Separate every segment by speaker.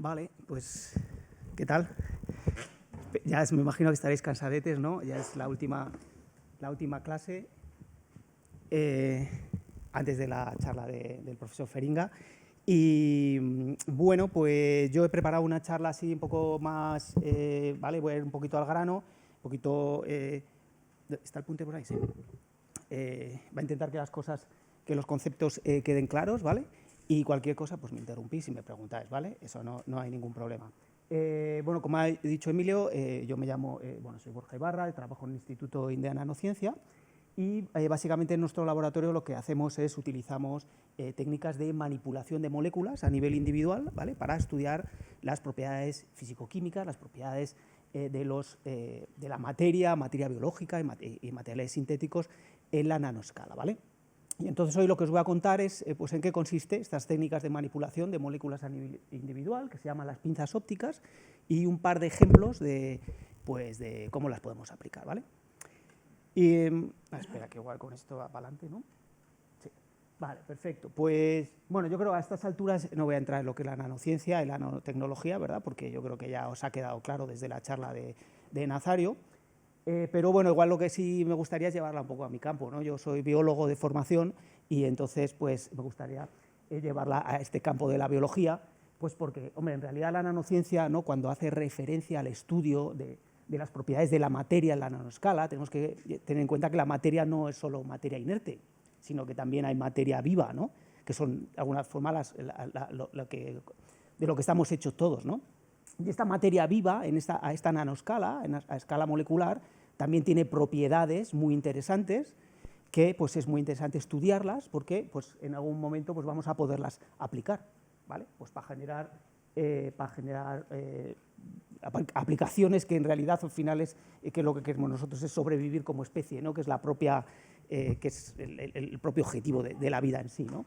Speaker 1: Vale, pues, ¿qué tal? Ya me imagino que estaréis cansadetes, ¿no? Ya es la última clase antes de la charla del profesor Feringa. Y bueno, pues yo he preparado una charla así un poco más, ¿vale? Voy a ir un poquito al grano, un poquito... ¿está el punto por ahí? Sí. Va a intentar que los conceptos queden claros, ¿vale? Y cualquier cosa, pues me interrumpís y me preguntáis, ¿vale? Eso no hay ningún problema. Bueno, como ha dicho Emilio, yo me llamo, soy Borja Ibarra, trabajo en el Instituto INDEA Nanociencia y básicamente en nuestro laboratorio lo que hacemos es utilizamos técnicas de manipulación de moléculas a nivel individual, ¿vale? Para estudiar las propiedades físico-químicas, las propiedades de la materia biológica y materiales sintéticos en la nanoescala, ¿vale? Y entonces hoy lo que os voy a contar es pues en qué consiste estas técnicas de manipulación de moléculas a nivel individual, que se llaman las pinzas ópticas, y un par de ejemplos de cómo las podemos aplicar, ¿vale? Y, espera, que igual con esto va para adelante, ¿no? Sí. Vale, perfecto. Pues, bueno, yo creo que a estas alturas no voy a entrar en lo que es la nanociencia y la nanotecnología, ¿verdad? Porque yo creo que ya os ha quedado claro desde la charla de Nazario. Pero bueno, igual lo que sí me gustaría es llevarla un poco a mi campo, ¿no? Yo soy biólogo de formación y entonces pues me gustaría llevarla a este campo de la biología, pues porque, hombre, en realidad la nanociencia, ¿no? Cuando hace referencia al estudio de las propiedades de la materia en la nanoescala, tenemos que tener en cuenta que la materia no es solo materia inerte, sino que también hay materia viva, ¿no? Que son de alguna forma de lo que estamos hechos todos, ¿no? Y esta materia viva a esta nanoescala, a escala molecular, también tiene propiedades muy interesantes que pues, es muy interesante estudiarlas porque pues, en algún momento pues, vamos a poderlas aplicar, ¿vale? Pues para generar aplicaciones que en realidad al final es que lo que queremos nosotros es sobrevivir como especie, ¿no? Que es el propio objetivo de la vida en sí, ¿no?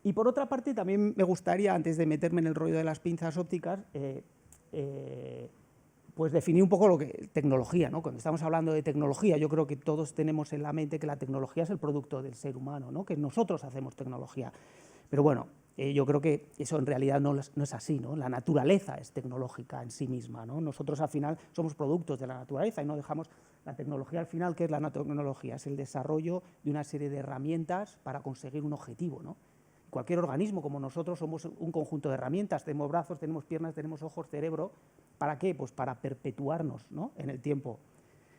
Speaker 1: Y por otra parte, también me gustaría, antes de meterme en el rollo de las pinzas ópticas, pues definir un poco lo que tecnología, ¿no? Cuando estamos hablando de tecnología, yo creo que todos tenemos en la mente que la tecnología es el producto del ser humano, ¿no? Que nosotros hacemos tecnología. Pero bueno, yo creo que eso en realidad no es así, ¿no? La naturaleza es tecnológica en sí misma, ¿no? Nosotros al final somos productos de la naturaleza y no dejamos la tecnología al final. ¿Qué es la nanotecnología? Es el desarrollo de una serie de herramientas para conseguir un objetivo, ¿no? Cualquier organismo como nosotros somos un conjunto de herramientas, tenemos brazos, tenemos piernas, tenemos ojos, cerebro. ¿Para qué? Pues para perpetuarnos, ¿no? En el tiempo.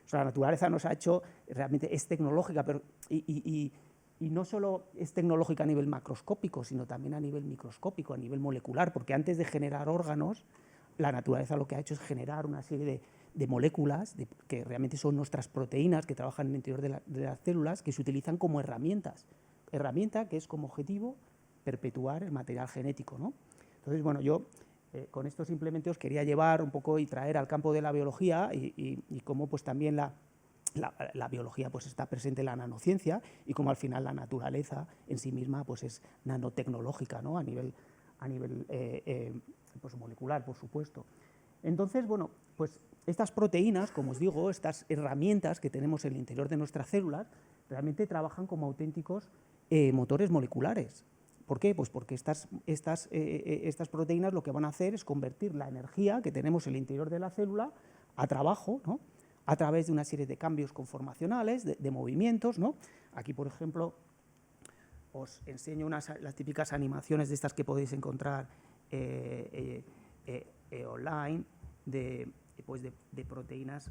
Speaker 1: O sea, la naturaleza nos ha hecho, realmente es tecnológica, pero, y no solo es tecnológica a nivel macroscópico, sino también a nivel microscópico, a nivel molecular, porque antes de generar órganos, la naturaleza lo que ha hecho es generar una serie de moléculas que realmente son nuestras proteínas que trabajan en el interior de las células, que se utilizan como herramientas. Herramienta que es como objetivo perpetuar el material genético, ¿no? Entonces, bueno, yo con esto simplemente os quería llevar un poco y traer al campo de la biología y cómo pues también la biología pues está presente en la nanociencia y cómo al final la naturaleza en sí misma pues es nanotecnológica, ¿no? A nivel pues molecular, por supuesto. Entonces, bueno, pues estas proteínas, como os digo, estas herramientas que tenemos en el interior de nuestras células, realmente trabajan como auténticos motores moleculares. ¿Por qué? Pues porque estas proteínas lo que van a hacer es convertir la energía que tenemos en el interior de la célula a trabajo, ¿no? A través de una serie de cambios conformacionales, de movimientos, ¿no? Aquí, por ejemplo, os enseño las típicas animaciones de estas que podéis encontrar online de proteínas.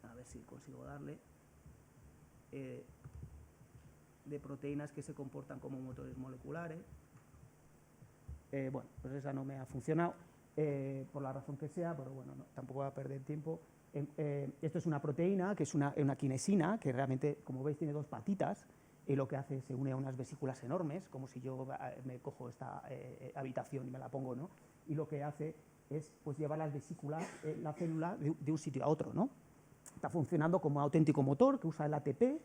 Speaker 1: A ver si consigo darle. De proteínas que se comportan como motores moleculares. Bueno, pues esa no me ha funcionado por la razón que sea, pero bueno, no, tampoco voy a perder tiempo. Esto es una proteína que es una quinesina que realmente, como veis, tiene dos patitas y lo que hace es se une a unas vesículas enormes, como si yo me cojo esta habitación y me la pongo, ¿no? Y lo que hace es pues llevar las vesículas, la célula, de un sitio a otro, ¿no? Está funcionando como auténtico motor que usa el ATP,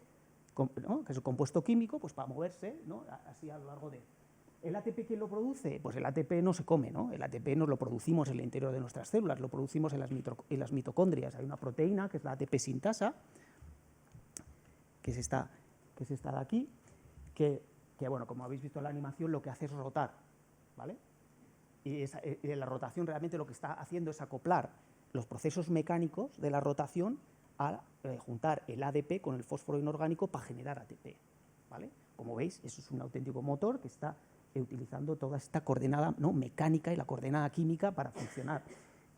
Speaker 1: ¿no? Que es el compuesto químico, pues para moverse, ¿no? Así a lo largo de... ¿El ATP quién lo produce? Pues el ATP no se come, ¿no? El ATP nos lo producimos en el interior de nuestras células, lo producimos en las mitocondrias. Hay una proteína que es la ATP sintasa, que es esta de aquí, que bueno, como habéis visto en la animación, lo que hace es rotar ¿vale? Y la rotación realmente lo que está haciendo es acoplar los procesos mecánicos de la rotación a juntar el ADP con el fósforo inorgánico para generar ATP, ¿vale? Como veis, eso es un auténtico motor que está utilizando toda esta coordenada, ¿no?, mecánica y la coordenada química para funcionar.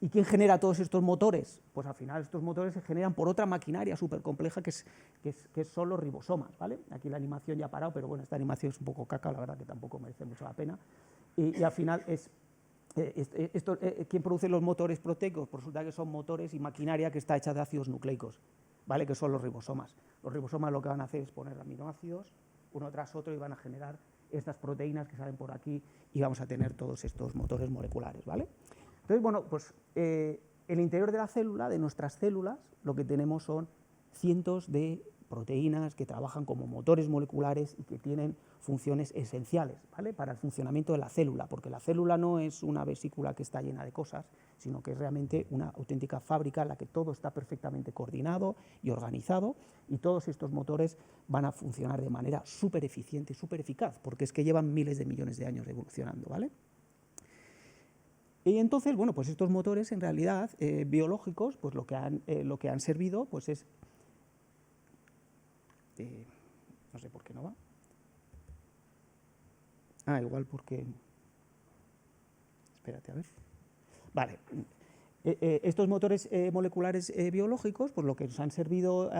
Speaker 1: ¿Y quién genera todos estos motores? Pues al final estos motores se generan por otra maquinaria súper compleja que son los ribosomas, ¿vale? Aquí la animación ya ha parado, pero bueno, esta animación es un poco caca, la verdad que tampoco merece mucho la pena. Y al final ¿quién produce los motores proteicos? Pues resulta que son motores y maquinaria que está hecha de ácidos nucleicos, ¿vale? Que son los ribosomas. Los ribosomas lo que van a hacer es poner aminoácidos uno tras otro y van a generar estas proteínas que salen por aquí y vamos a tener todos estos motores moleculares, ¿vale? Entonces, bueno, pues el interior de la célula, de nuestras células, lo que tenemos son cientos de proteínas que trabajan como motores moleculares y que tienen funciones esenciales, ¿vale?, para el funcionamiento de la célula, porque la célula no es una vesícula que está llena de cosas, sino que es realmente una auténtica fábrica en la que todo está perfectamente coordinado y organizado, y todos estos motores van a funcionar de manera súper eficiente y súper eficaz, porque es que llevan miles de millones de años evolucionando, ¿vale? Y entonces, bueno, pues estos motores en realidad biológicos, pues lo que han servido pues es, no sé por qué no va. Igual porque, espérate a ver. Vale, estos motores moleculares biológicos, pues lo que nos han servido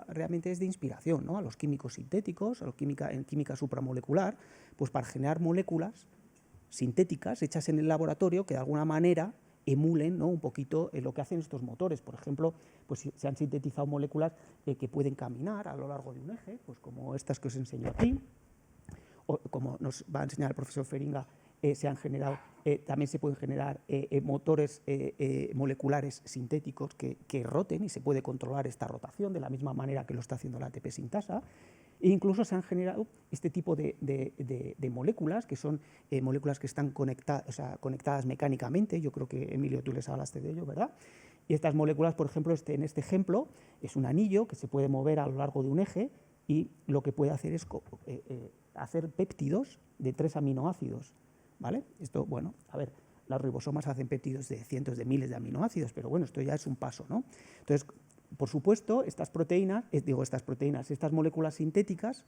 Speaker 1: realmente es de inspiración, ¿no?, a los químicos sintéticos, en química supramolecular, pues para generar moléculas sintéticas hechas en el laboratorio que de alguna manera emulen, ¿no?, un poquito lo que hacen estos motores. Por ejemplo, pues se han sintetizado moléculas que pueden caminar a lo largo de un eje, pues como estas que os enseño aquí, o como nos va a enseñar el profesor Feringa, se han generado, también se pueden generar motores moleculares sintéticos que roten y se puede controlar esta rotación de la misma manera que lo está haciendo la ATP sintasa. E incluso se han generado este tipo de moléculas, que son moléculas que están conectadas mecánicamente. Yo creo que, Emilio, tú les hablaste de ello, ¿verdad? Y estas moléculas, por ejemplo, en este ejemplo, es un anillo que se puede mover a lo largo de un eje y lo que puede hacer es hacer péptidos de 3 aminoácidos, ¿vale? Esto, bueno, a ver, los ribosomas hacen péptidos de cientos de miles de aminoácidos, pero bueno, esto ya es un paso, ¿no? Entonces, por supuesto, estas moléculas sintéticas,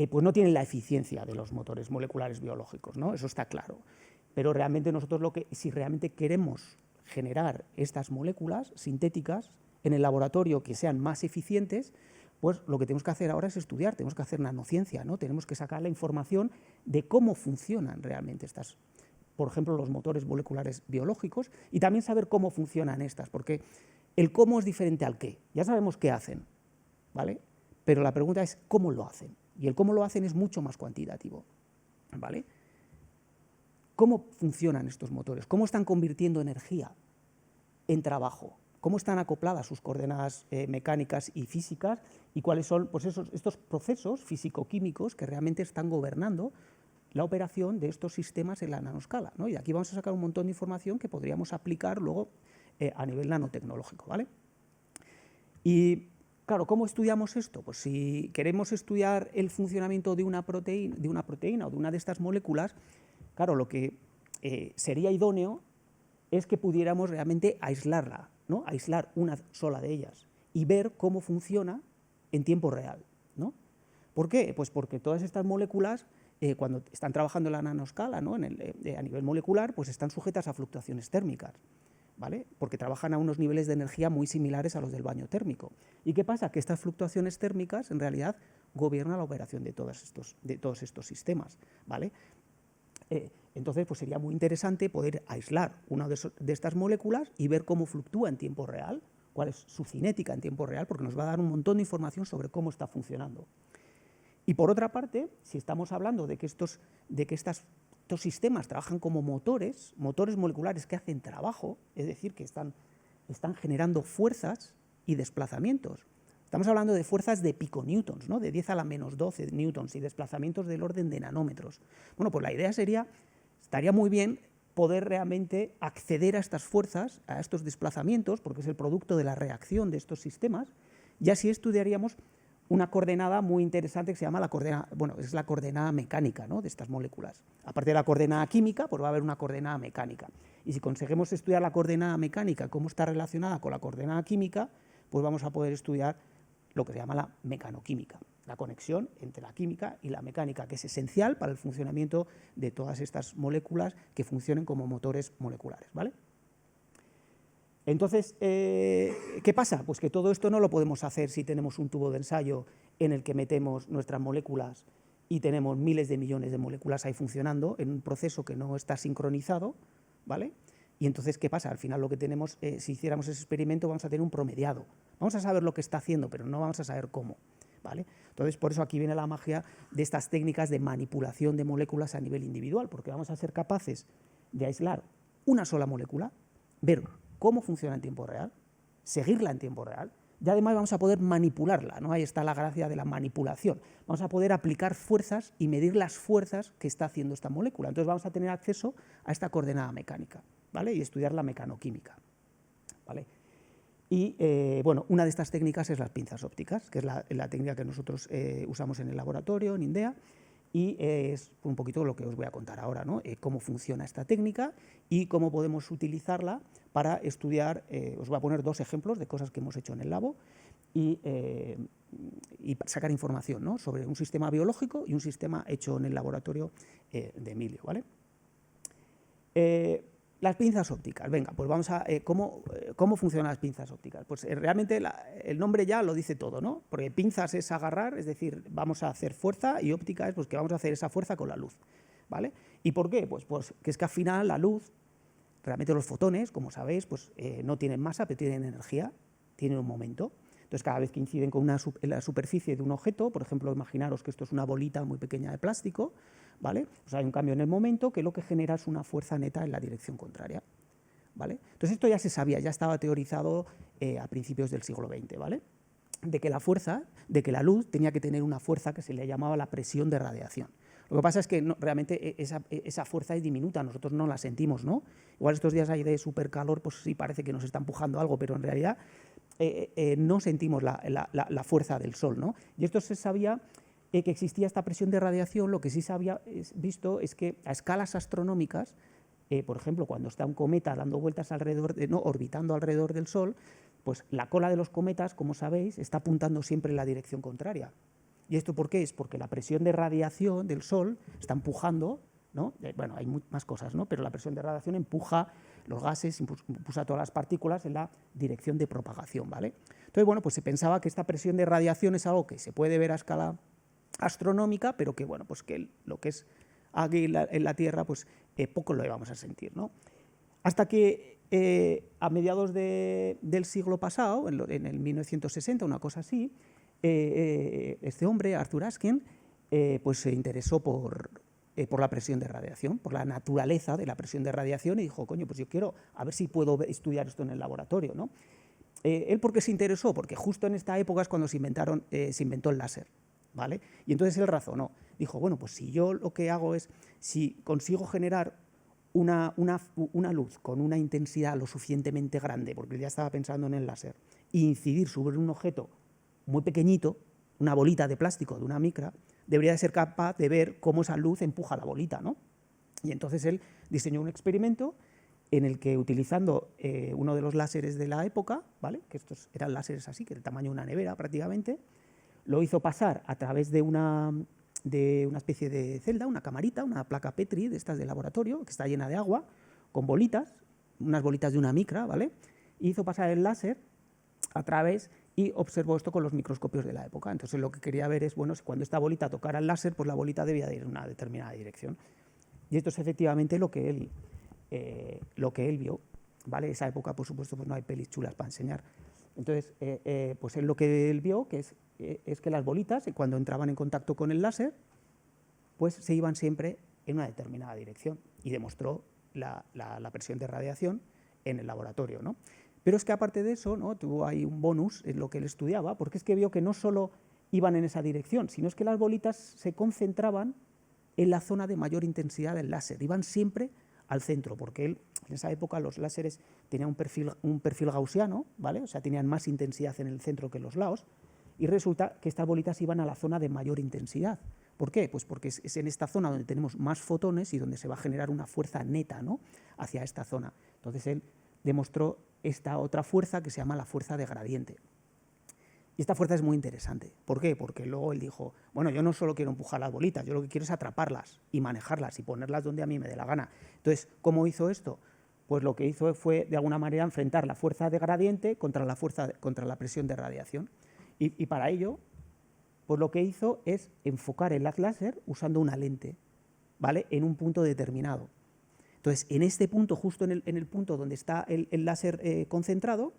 Speaker 1: pues no tienen la eficiencia de los motores moleculares biológicos, ¿no? Eso está claro. Pero realmente nosotros si realmente queremos generar estas moléculas sintéticas en el laboratorio que sean más eficientes, pues lo que tenemos que hacer ahora es estudiar, tenemos que hacer nanociencia, ¿no? Tenemos que sacar la información de cómo funcionan realmente estas, por ejemplo, los motores moleculares biológicos, y también saber cómo funcionan estas, porque el cómo es diferente al qué. Ya sabemos qué hacen, ¿vale? Pero la pregunta es cómo lo hacen, y el cómo lo hacen es mucho más cuantitativo, ¿vale? ¿Cómo funcionan estos motores? ¿Cómo están convirtiendo energía en trabajo? ¿Cómo están acopladas sus coordenadas mecánicas y físicas? ¿Y cuáles son, pues, estos procesos físico-químicos que realmente están gobernando la operación de estos sistemas en la nanoscala, ¿no? Y aquí vamos a sacar un montón de información que podríamos aplicar luego a nivel nanotecnológico, ¿vale? Y claro, ¿cómo estudiamos esto? Pues si queremos estudiar el funcionamiento de una proteína o de una de estas moléculas, claro, lo que sería idóneo es que pudiéramos realmente aislarla, ¿no? Aislar una sola de ellas y ver cómo funciona en tiempo real, ¿no? ¿Por qué? Pues porque todas estas moléculas, cuando están trabajando en la nanoscala, ¿no?, a nivel molecular, pues están sujetas a fluctuaciones térmicas, ¿vale? Porque trabajan a unos niveles de energía muy similares a los del baño térmico. ¿Y qué pasa? Que estas fluctuaciones térmicas en realidad gobiernan la operación de todos estos sistemas, ¿vale? Entonces, pues sería muy interesante poder aislar una de estas moléculas y ver cómo fluctúa en tiempo real, cuál es su cinética en tiempo real, porque nos va a dar un montón de información sobre cómo está funcionando. Y por otra parte, si estamos hablando de que estos sistemas trabajan como motores moleculares que hacen trabajo, es decir, que están generando fuerzas y desplazamientos. Estamos hablando de fuerzas de piconewtons, ¿no?, de 10 a la menos 12 newtons y desplazamientos del orden de nanómetros. Bueno, pues la idea estaría muy bien poder realmente acceder a estas fuerzas, a estos desplazamientos, porque es el producto de la reacción de estos sistemas, y así estudiaríamos una coordenada muy interesante que se llama la coordenada, bueno, es la coordenada mecánica, ¿no?, de estas moléculas. Aparte de la coordenada química, pues va a haber una coordenada mecánica. Y si conseguimos estudiar la coordenada mecánica, cómo está relacionada con la coordenada química, pues vamos a poder estudiar lo que se llama la mecanoquímica, la conexión entre la química y la mecánica, que es esencial para el funcionamiento de todas estas moléculas que funcionen como motores moleculares, ¿vale? Entonces, ¿qué pasa? Pues que todo esto no lo podemos hacer si tenemos un tubo de ensayo en el que metemos nuestras moléculas y tenemos miles de millones de moléculas ahí funcionando en un proceso que no está sincronizado, ¿vale? Y entonces, ¿qué pasa? Al final lo que tenemos, si hiciéramos ese experimento, vamos a tener un promediado. Vamos a saber lo que está haciendo, pero no vamos a saber cómo, ¿vale? Entonces, por eso aquí viene la magia de estas técnicas de manipulación de moléculas a nivel individual, porque vamos a ser capaces de aislar una sola molécula, ver cómo funciona en tiempo real, seguirla en tiempo real, y además vamos a poder manipularla, ¿no? Ahí está la gracia de la manipulación. Vamos a poder aplicar fuerzas y medir las fuerzas que está haciendo esta molécula. Entonces vamos a tener acceso a esta coordenada mecánica, ¿vale? Y estudiar la mecanoquímica, ¿vale? Y bueno, una de estas técnicas es las pinzas ópticas, que es la técnica que nosotros usamos en el laboratorio, en INDEA, y es un poquito lo que os voy a contar ahora, ¿no? Cómo funciona esta técnica y cómo podemos utilizarla para estudiar. Os voy a poner dos ejemplos de cosas que hemos hecho en el labo y sacar información, ¿no?, sobre un sistema biológico y un sistema hecho en el laboratorio de Emilio, ¿vale? Las pinzas ópticas, venga, pues vamos a... ¿cómo funcionan las pinzas ópticas? Pues realmente el nombre ya lo dice todo, ¿no? Porque pinzas es agarrar, es decir, vamos a hacer fuerza, y óptica es pues que vamos a hacer esa fuerza con la luz, ¿vale? ¿Y por qué? Pues que es que al final la luz, realmente los fotones, como sabéis, pues no tienen masa, pero tienen energía, tienen un momento. Entonces, cada vez que inciden con la superficie de un objeto, por ejemplo, imaginaros que esto es una bolita muy pequeña de plástico, ¿vale? Pues hay un cambio en el momento que lo que genera es una fuerza neta en la dirección contraria, ¿vale? Entonces, esto ya se sabía, ya estaba teorizado a principios del siglo XX, ¿vale? De que la luz tenía que tener una fuerza que se le llamaba la presión de radiación. Lo que pasa es que realmente esa fuerza es diminuta, nosotros no la sentimos, ¿no? Igual estos días hay de supercalor, pues sí parece que nos está empujando algo, pero en realidad no sentimos la fuerza del Sol, ¿no? Y esto se sabía que existía esta presión de radiación. Lo que sí se había visto es que a escalas astronómicas, por ejemplo, cuando está un cometa dando vueltas orbitando alrededor del Sol, pues la cola de los cometas, como sabéis, está apuntando siempre en la dirección contraria. ¿Y esto por qué? Es porque la presión de radiación del Sol está empujando, ¿no? Bueno, hay más cosas, ¿no? Pero la presión de radiación empuja los gases, impulsa todas las partículas en la dirección de propagación, ¿vale? Entonces, bueno, pues se pensaba que esta presión de radiación es algo que se puede ver a escala astronómica, pero que, bueno, pues que lo que es aquí en la Tierra, pues poco lo íbamos a sentir, ¿no? Hasta que a mediados del siglo pasado, en el 1960, una cosa así, este hombre, Arthur Askin, pues se interesó por la presión de radiación, por la naturaleza de la presión de radiación, y dijo, coño, pues yo quiero a ver si puedo estudiar esto en el laboratorio, ¿no? ¿Él por qué se interesó? Porque justo en esta época es cuando se inventó el láser, ¿vale? Y entonces él razonó, dijo, bueno, pues si yo lo que hago es, si consigo generar una luz con una intensidad lo suficientemente grande, porque él ya estaba pensando en el láser, e incidir sobre un objeto muy pequeñito, una bolita de plástico de una micra, debería de ser capaz de ver cómo esa luz empuja la bolita, ¿no? Y entonces él diseñó un experimento en el que, utilizando uno de los láseres de la época, ¿vale?, que estos eran láseres así, que del tamaño de una nevera prácticamente, lo hizo pasar a través de una especie de celda, una camarita, una placa Petri de estas de laboratorio, que está llena de agua, con bolitas, unas bolitas de una micra, ¿vale? Y hizo pasar el láser a través y observó esto con los microscopios de la época. Entonces lo que quería ver es, bueno, cuando esta bolita tocara el láser, pues la bolita debía de ir en una determinada dirección. Y esto es efectivamente lo que él vio, ¿vale? Esa época, por supuesto, pues no hay pelis chulas para enseñar. Entonces, pues lo que él vio que es que las bolitas, cuando entraban en contacto con el láser, pues se iban siempre en una determinada dirección, y demostró la presión de radiación en el laboratorio, ¿no? Pero es que aparte de eso, ¿no?, tuvo ahí un bonus en lo que él estudiaba, porque es que vio que no solo iban en esa dirección, sino es que las bolitas se concentraban en la zona de mayor intensidad del láser, iban siempre al centro, porque él, en esa época los láseres tenían un perfil gaussiano, ¿vale? O sea, tenían más intensidad en el centro que en los lados, y resulta que estas bolitas iban a la zona de mayor intensidad. ¿Por qué? Pues porque es en esta zona donde tenemos más fotones y donde se va a generar una fuerza neta, ¿no?, hacia esta zona. Entonces él demostró esta otra fuerza que se llama la fuerza de gradiente. Y esta fuerza es muy interesante. ¿Por qué? Porque luego él dijo, bueno, yo no solo quiero empujar las bolitas, yo lo que quiero es atraparlas y manejarlas y ponerlas donde a mí me dé la gana. Entonces, ¿cómo hizo esto? Pues lo que hizo fue, de alguna manera, enfrentar la fuerza de gradiente contra la presión de radiación. Y para ello, pues lo que hizo es enfocar el haz láser usando una lente, ¿vale?, en un punto determinado. Entonces, en este punto, justo en el punto donde está el láser concentrado,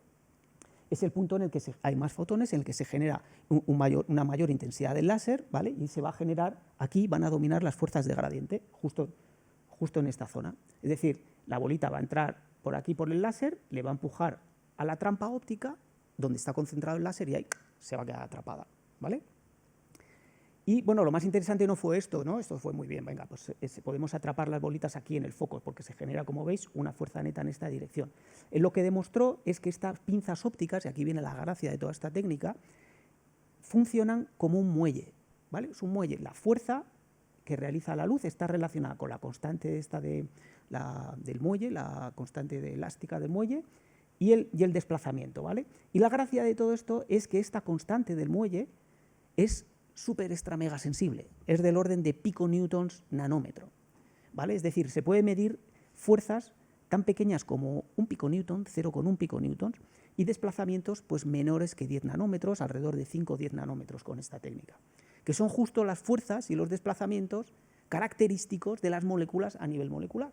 Speaker 1: es el punto en el que hay más fotones, en el que se genera una mayor intensidad del láser, ¿vale?, y se va a generar, aquí van a dominar las fuerzas de gradiente, justo en esta zona. Es decir, la bolita va a entrar por aquí por el láser, le va a empujar a la trampa óptica, donde está concentrado el láser, y ahí se va a quedar atrapada, ¿vale? Y bueno, lo más interesante no fue esto, ¿no? Esto fue muy bien, venga, pues podemos atrapar las bolitas aquí en el foco, porque se genera, como veis, una fuerza neta en esta dirección. Él lo que demostró es que estas pinzas ópticas, y aquí viene la gracia de toda esta técnica, funcionan como un muelle, ¿vale? Es un muelle. La fuerza que realiza la luz está relacionada con la constante esta del muelle, la constante elástica del muelle, y el desplazamiento, ¿vale? Y la gracia de todo esto es que esta constante del muelle es súper extra mega sensible, es del orden de piconewtons nanómetro, ¿vale? Es decir, se puede medir fuerzas tan pequeñas como un piconewton, 0,1 piconewtons, y desplazamientos pues menores que 10 nanómetros, alrededor de 5 o 10 nanómetros con esta técnica, que son justo las fuerzas y los desplazamientos característicos de las moléculas a nivel molecular,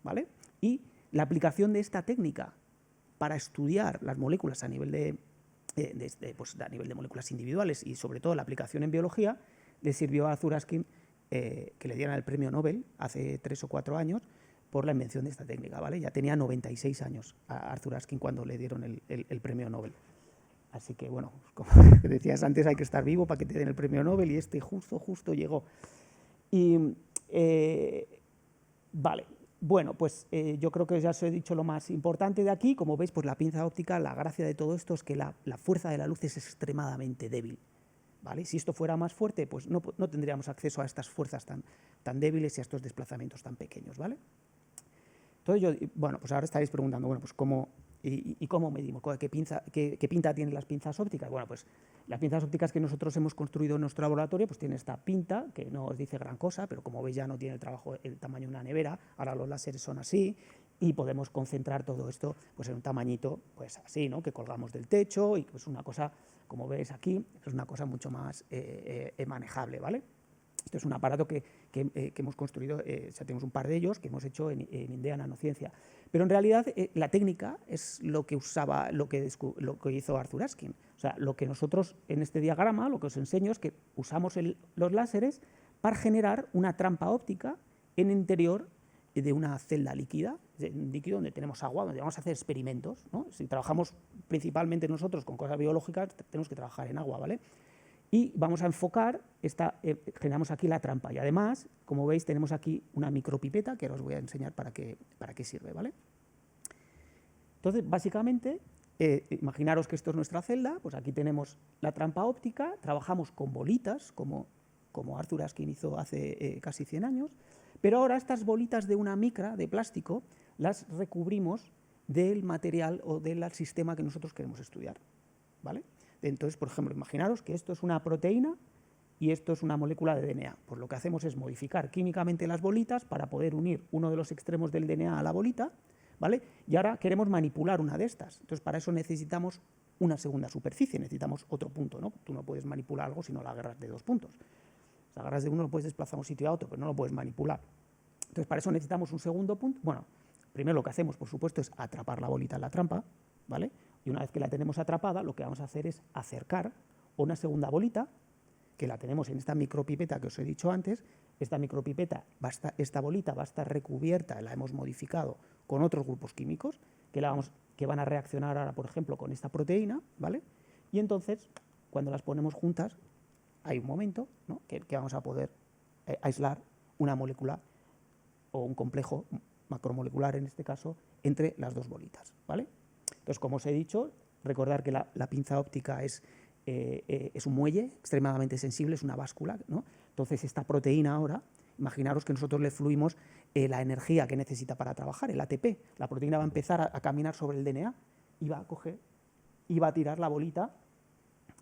Speaker 1: ¿vale? Y la aplicación de esta técnica para estudiar las moléculas a nivel de moléculas individuales y sobre todo la aplicación en biología, le sirvió a Arthur Askin que le dieran el premio Nobel hace 3 o 4 años por la invención de esta técnica, ¿vale? Ya tenía 96 años a Arthur Askin cuando le dieron el premio Nobel. Así que, bueno, como decías antes, hay que estar vivo para que te den el premio Nobel, y este justo llegó. Y, vale. Bueno, pues yo creo que ya os he dicho lo más importante de aquí. Como veis, pues la pinza óptica, la gracia de todo esto es que la fuerza de la luz es extremadamente débil, ¿vale? Si esto fuera más fuerte, pues no tendríamos acceso a estas fuerzas tan débiles y a estos desplazamientos tan pequeños, ¿vale? Entonces bueno, pues ahora estaréis preguntando, bueno, pues ¿cómo medimos? ¿Qué pinta tienen las pinzas ópticas? Bueno, pues las pinzas ópticas que nosotros hemos construido en nuestro laboratorio pues tienen esta pinta, que no os dice gran cosa, pero como veis ya no tiene el tamaño de una nevera. Ahora los láseres son así, y podemos concentrar todo esto pues en un tamañito pues así, ¿no?, que colgamos del techo, y pues una cosa, como veis aquí, es una cosa mucho más manejable, ¿vale? Esto es un aparato que hemos construido, tenemos un par de ellos que hemos hecho en Indea Nanociencia. Pero en realidad la técnica es lo que hizo Arthur Askin. O sea, lo que nosotros en este diagrama, lo que os enseño es que usamos los láseres para generar una trampa óptica en el interior de una celda líquida, un líquido donde tenemos agua, donde vamos a hacer experimentos, ¿no? Si trabajamos principalmente nosotros con cosas biológicas, tenemos que trabajar en agua, ¿vale? Y vamos a enfocar, generamos aquí la trampa, y además, como veis, tenemos aquí una micropipeta que ahora os voy a enseñar para qué sirve, ¿vale? Entonces, básicamente, imaginaros que esto es nuestra celda, pues aquí tenemos la trampa óptica, trabajamos con bolitas, como Arthur Askin hizo hace casi 100 años, pero ahora estas bolitas de una micra de plástico las recubrimos del material o del sistema que nosotros queremos estudiar, ¿vale? Entonces, por ejemplo, imaginaros que esto es una proteína y esto es una molécula de DNA. Pues lo que hacemos es modificar químicamente las bolitas para poder unir uno de los extremos del DNA a la bolita, ¿vale? Y ahora queremos manipular una de estas. Entonces, para eso necesitamos una segunda superficie, necesitamos otro punto, ¿no? Tú no puedes manipular algo si no lo agarras de dos puntos. Si lo agarras de uno, lo puedes desplazar a un sitio a otro, pero no lo puedes manipular. Entonces, para eso necesitamos un segundo punto. Bueno, primero lo que hacemos, por supuesto, es atrapar la bolita en la trampa, ¿vale? Y una vez que la tenemos atrapada, lo que vamos a hacer es acercar una segunda bolita, que la tenemos en esta micropipeta que os he dicho antes. Esta bolita va a estar recubierta, la hemos modificado con otros grupos químicos que van a reaccionar ahora, por ejemplo, con esta proteína, ¿vale? Y entonces, cuando las ponemos juntas, hay un momento, ¿no?, que vamos a poder aislar una molécula o un complejo macromolecular, en este caso, entre las dos bolitas, ¿vale? Entonces, como os he dicho, recordar que la pinza óptica es es un muelle extremadamente sensible, es una báscula, ¿no? Entonces, esta proteína ahora, imaginaros que nosotros le fluimos la energía que necesita para trabajar, el ATP. La proteína va a empezar a caminar sobre el DNA y va a coger y va a tirar la bolita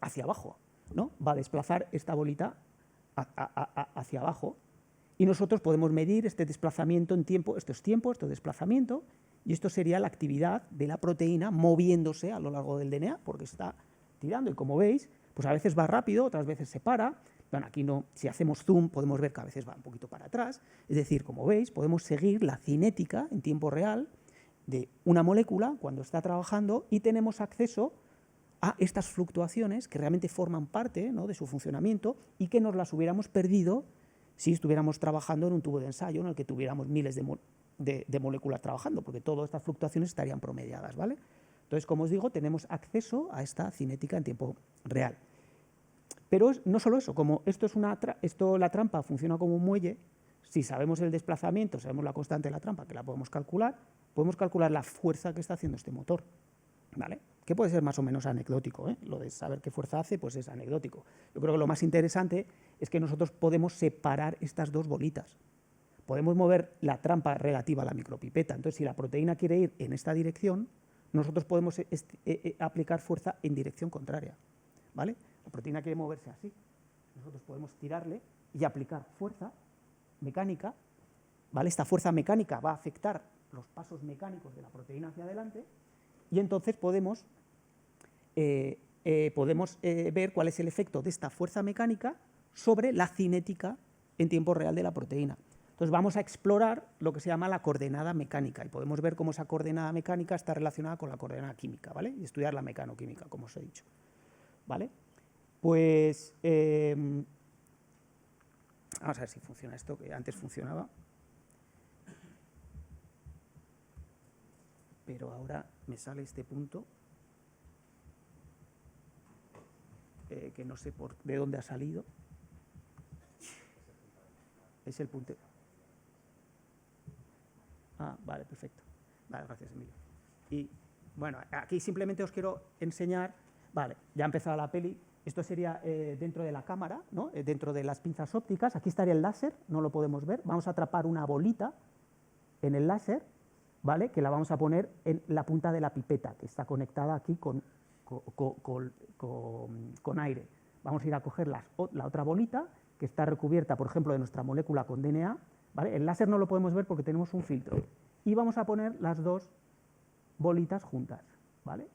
Speaker 1: hacia abajo, ¿no? Va a desplazar esta bolita hacia abajo y nosotros podemos medir este desplazamiento en tiempo, esto es desplazamiento, y esto sería la actividad de la proteína moviéndose a lo largo del DNA porque está tirando y como veis, pues a veces va rápido, otras veces se para. Bueno, aquí no, si hacemos zoom podemos ver que a veces va un poquito para atrás, es decir, como veis, podemos seguir la cinética en tiempo real de una molécula cuando está trabajando y tenemos acceso a estas fluctuaciones que realmente forman parte, ¿no?, de su funcionamiento y que nos las hubiéramos perdido si estuviéramos trabajando en un tubo de ensayo en el que tuviéramos miles de moléculas trabajando, porque todas estas fluctuaciones estarían promediadas, ¿vale? Entonces, como os digo, tenemos acceso a esta cinética en tiempo real. Pero no solo eso, como la trampa funciona como un muelle, si sabemos el desplazamiento, sabemos la constante de la trampa, que la podemos calcular la fuerza que está haciendo este motor, ¿vale? Que puede ser más o menos anecdótico, ¿eh? Lo de saber qué fuerza hace, pues es anecdótico. Yo creo que lo más interesante es que nosotros podemos separar estas dos bolitas. Podemos mover la trampa relativa a la micropipeta. Entonces, si la proteína quiere ir en esta dirección, nosotros podemos aplicar fuerza en dirección contraria, ¿vale? La proteína quiere moverse así. Nosotros podemos tirarle y aplicar fuerza mecánica, ¿vale? Esta fuerza mecánica va a afectar los pasos mecánicos de la proteína hacia adelante y entonces podemos ver cuál es el efecto de esta fuerza mecánica sobre la cinética en tiempo real de la proteína. Entonces vamos a explorar lo que se llama la coordenada mecánica y podemos ver cómo esa coordenada mecánica está relacionada con la coordenada química, ¿vale? Y estudiar la mecanoquímica, como os he dicho, ¿vale? Pues vamos a ver si funciona esto, que antes funcionaba, pero ahora me sale este punto que no sé de dónde ha salido. Es el punto. Ah, vale, perfecto. Vale, gracias, Emilio. Y bueno, aquí simplemente os quiero enseñar, vale, ya ha empezado la peli. Esto sería dentro de la cámara, ¿no? Dentro de las pinzas ópticas. Aquí estaría el láser, no lo podemos ver. Vamos a atrapar una bolita en el láser, ¿vale? Que la vamos a poner en la punta de la pipeta, que está conectada aquí con aire. Vamos a ir a coger la otra bolita, que está recubierta, por ejemplo, de nuestra molécula con DNA, ¿vale? El láser no lo podemos ver porque tenemos un filtro. Y vamos a poner las dos bolitas juntas, ¿vale?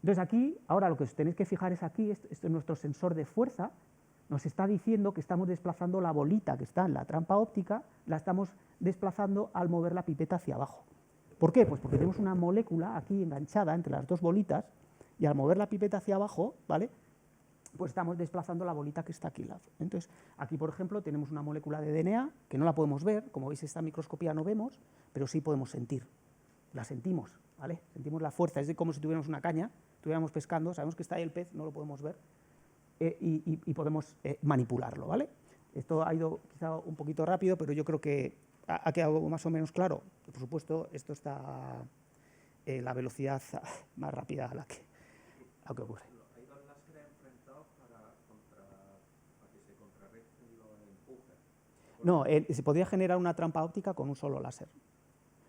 Speaker 1: Entonces aquí, ahora lo que os tenéis que fijar es aquí, esto es nuestro sensor de fuerza, nos está diciendo que estamos desplazando la bolita que está en la trampa óptica, la estamos desplazando al mover la pipeta hacia abajo. ¿Por qué? Pues porque tenemos una molécula aquí enganchada entre las dos bolitas y al mover la pipeta hacia abajo, ¿vale?, pues estamos desplazando la bolita que está aquí. Entonces, aquí, por ejemplo, tenemos una molécula de DNA que no la podemos ver, como veis, esta microscopía no vemos, pero sí podemos sentir, la sentimos, ¿vale? Sentimos la fuerza, es como si tuviéramos una caña, estuviéramos pescando, sabemos que está ahí el pez, no lo podemos ver, y podemos manipularlo, ¿vale? Esto ha ido quizá un poquito rápido, pero yo creo que ha quedado más o menos claro. Por supuesto, esto está la velocidad más rápida a la que ocurre.
Speaker 2: Hay dos láseres enfrentados para que se contrarresten los empujes.
Speaker 1: No, se podría generar una trampa óptica con un solo láser,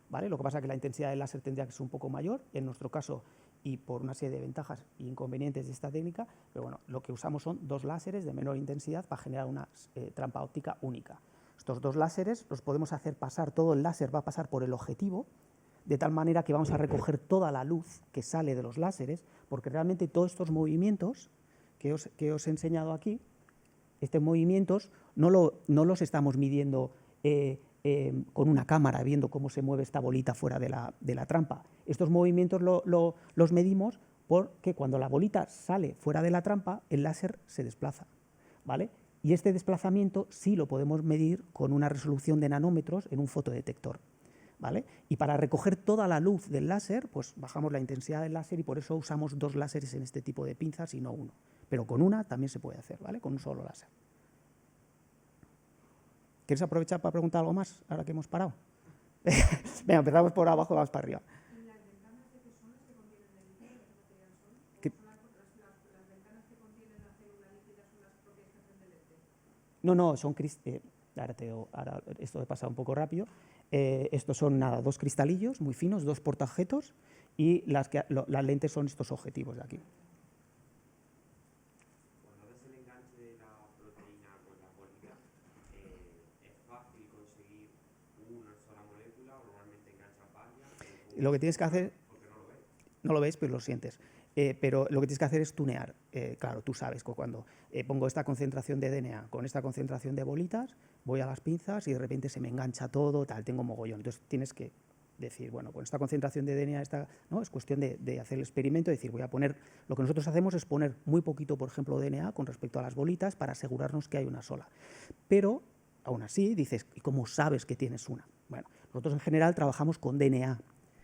Speaker 1: ¿vale? Lo que pasa es que la intensidad del láser tendría que ser un poco mayor, en nuestro caso, y por una serie de ventajas e inconvenientes de esta técnica, pero bueno, lo que usamos son dos láseres de menor intensidad para generar una trampa óptica única. Estos dos láseres los podemos hacer pasar, todo el láser va a pasar por el objetivo, de tal manera que vamos a recoger toda la luz que sale de los láseres, porque realmente todos estos movimientos que os he enseñado aquí, estos movimientos no los estamos midiendo con una cámara, viendo cómo se mueve esta bolita fuera de la trampa. Estos movimientos los medimos porque cuando la bolita sale fuera de la trampa, el láser se desplaza, ¿vale? Y este desplazamiento sí lo podemos medir con una resolución de nanómetros en un fotodetector, ¿vale? Y para recoger toda la luz del láser, pues bajamos la intensidad del láser y por eso usamos dos láseres en este tipo de pinzas y no uno. Pero con una también se puede hacer, ¿vale? Con un solo láser. ¿Quieres aprovechar para preguntar algo más ahora que hemos parado? Venga, empezamos por abajo y vamos para arriba.
Speaker 3: ¿Las ventanas de qué son las que contienen el litio? ¿De qué material son? ¿O son las ventanas que contienen las
Speaker 1: No, son ahora esto he pasado un poco rápido. Estos son nada, 2 cristalillos muy finos, 2 portaobjetos, y las lentes son estos objetivos de aquí.
Speaker 3: Cuando haces el enganche de la proteína con la bolita, ¿es fácil conseguir una sola molécula o normalmente enganchan varias?
Speaker 1: Lo que tienes que hacer,
Speaker 3: Porque no lo ves.
Speaker 1: no lo ves, pero lo sientes. Pero lo que tienes que hacer es tunear. Claro, tú sabes que cuando pongo esta concentración de DNA con esta concentración de bolitas, voy a las pinzas y de repente se me engancha todo, tal, tengo mogollón. Entonces tienes que decir, bueno, con esta concentración de DNA, ¿no? Es cuestión de hacer el experimento, decir, voy a poner, lo que nosotros hacemos es poner muy poquito, por ejemplo, DNA con respecto a las bolitas para asegurarnos que hay una sola. Pero, aún así, dices, ¿y cómo sabes que tienes una? Bueno, nosotros en general trabajamos con DNA,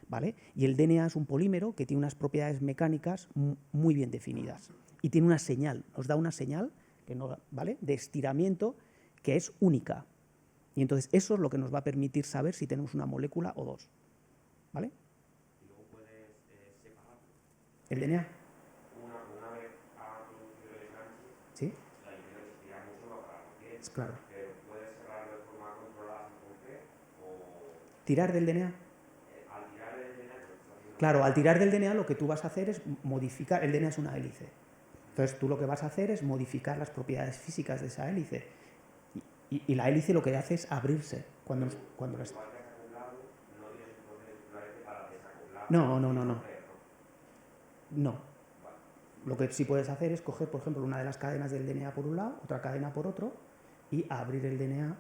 Speaker 1: ¿vale? Y el DNA es un polímero que tiene unas propiedades mecánicas muy bien definidas y tiene una señal, nos da una señal que no, ¿vale? De estiramiento que es única. Y entonces eso es lo que nos va a permitir saber si tenemos una molécula o dos, ¿vale?
Speaker 3: Y luego puedes separarlo.
Speaker 1: El DNA,
Speaker 3: Una vez ha producido el enganche,
Speaker 1: ¿sí?
Speaker 3: la idea es estirar mucho la para la piel.
Speaker 1: Es claro.
Speaker 3: Pero puedes cerrarlo de forma controlada sin romper o
Speaker 1: Tirar del DNA.
Speaker 3: al tirar el DNA,
Speaker 1: Claro, al tirar del DNA lo que tú vas a hacer es modificar, el DNA es una hélice. Entonces tú lo que vas a hacer es modificar las propiedades físicas de esa hélice. Y la hélice lo que hace es abrirse cuando las...
Speaker 3: igual que has acoplado, no tienes un proceso equivalente para desacoplar.
Speaker 1: No. Lo que sí puedes hacer es coger, por ejemplo, una de las cadenas del DNA por un lado, otra cadena por otro, y abrir el DNA,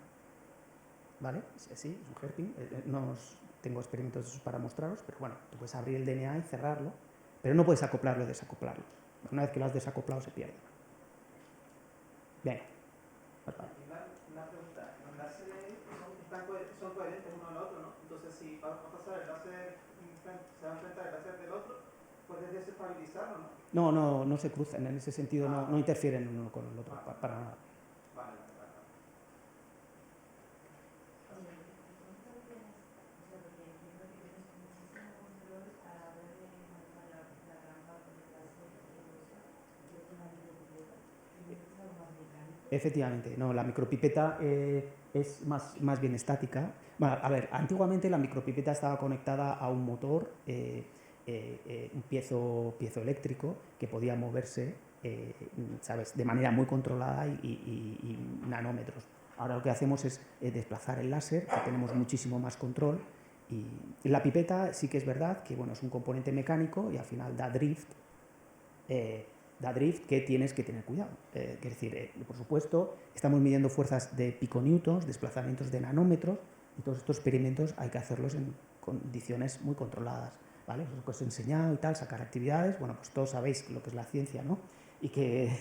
Speaker 1: ¿vale? Sí, es un hairpin. Tengo experimentos de esos para mostraros, pero bueno, tú puedes abrir el DNA y cerrarlo, pero no puedes acoplarlo y desacoplarlo. Una vez que lo has desacoplado se pierde. Bien.
Speaker 4: Una pregunta, los láseres son coherentes uno al otro, ¿no? Entonces, si va a pasar el láser, se va a enfrentar el láser del otro, puedes desestabilizarlo, ¿no?
Speaker 1: No se cruzan, en ese sentido no interfieren uno con el otro, para nada.
Speaker 4: Vale.
Speaker 1: Efectivamente, no, la micropipeta es más bien estática. Bueno, a ver, antiguamente la micropipeta estaba conectada a un motor, un piezo eléctrico que podía moverse, ¿sabes?, de manera muy controlada y nanómetros. Ahora lo que hacemos es desplazar el láser, que tenemos muchísimo más control. Y la pipeta sí que es verdad que, bueno, es un componente mecánico y al final da drift que tienes que tener cuidado. Es decir, por supuesto, estamos midiendo fuerzas de piconewtons, desplazamientos de nanómetros, y todos estos experimentos hay que hacerlos en condiciones muy controladas, ¿vale? Lo que os he enseñado y tal, sacar actividades, bueno, pues todos sabéis lo que es la ciencia, ¿no? Y que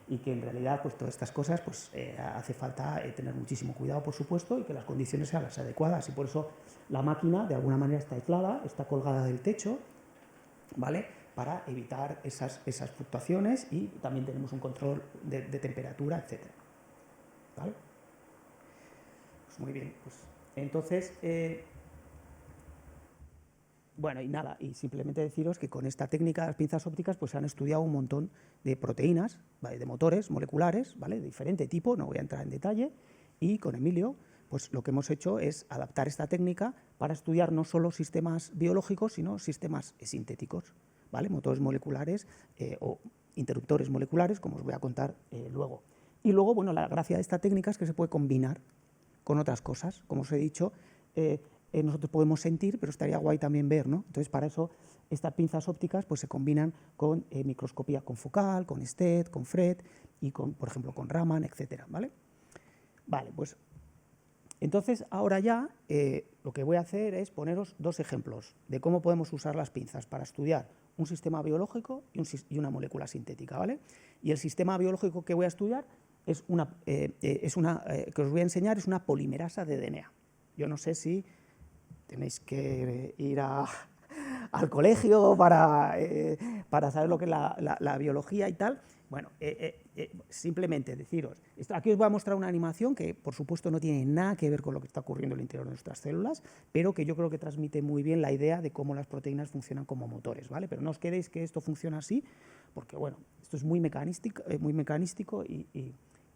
Speaker 1: en realidad, pues todas estas cosas, pues hace falta tener muchísimo cuidado, por supuesto, y que las condiciones sean las adecuadas, y por eso la máquina, de alguna manera, está aislada, está colgada del techo, ¿vale?, para evitar esas fluctuaciones, y también tenemos un control de temperatura, etc. ¿Vale? Pues muy bien, pues entonces, bueno, y nada, y simplemente deciros que con esta técnica de las pinzas ópticas pues se han estudiado un montón de proteínas, ¿vale?, de motores moleculares, ¿vale?, de diferente tipo, no voy a entrar en detalle, y con Emilio pues lo que hemos hecho es adaptar esta técnica para estudiar no solo sistemas biológicos, sino sistemas sintéticos, ¿vale?, motores moleculares o interruptores moleculares, como os voy a contar luego. Y luego, bueno, la gracia de esta técnica es que se puede combinar con otras cosas. Como os he dicho, nosotros podemos sentir, pero estaría guay también ver, ¿no? Entonces, para eso, estas pinzas ópticas pues se combinan con microscopía confocal, con STED, con FRED y, por ejemplo, con Raman, etcétera, ¿vale? Vale, pues entonces ahora ya lo que voy a hacer es poneros dos ejemplos de cómo podemos usar las pinzas para estudiar un sistema biológico y una molécula sintética, ¿vale? Y el sistema biológico que voy a estudiar que os voy a enseñar es una polimerasa de DNA. Yo no sé si tenéis que ir al colegio para saber lo que es la biología y tal. Bueno, simplemente deciros, aquí os voy a mostrar una animación que por supuesto no tiene nada que ver con lo que está ocurriendo en el interior de nuestras células, pero que yo creo que transmite muy bien la idea de cómo las proteínas funcionan como motores, ¿vale? Pero no os quedéis que esto funciona así, porque bueno, esto es muy mecanístico y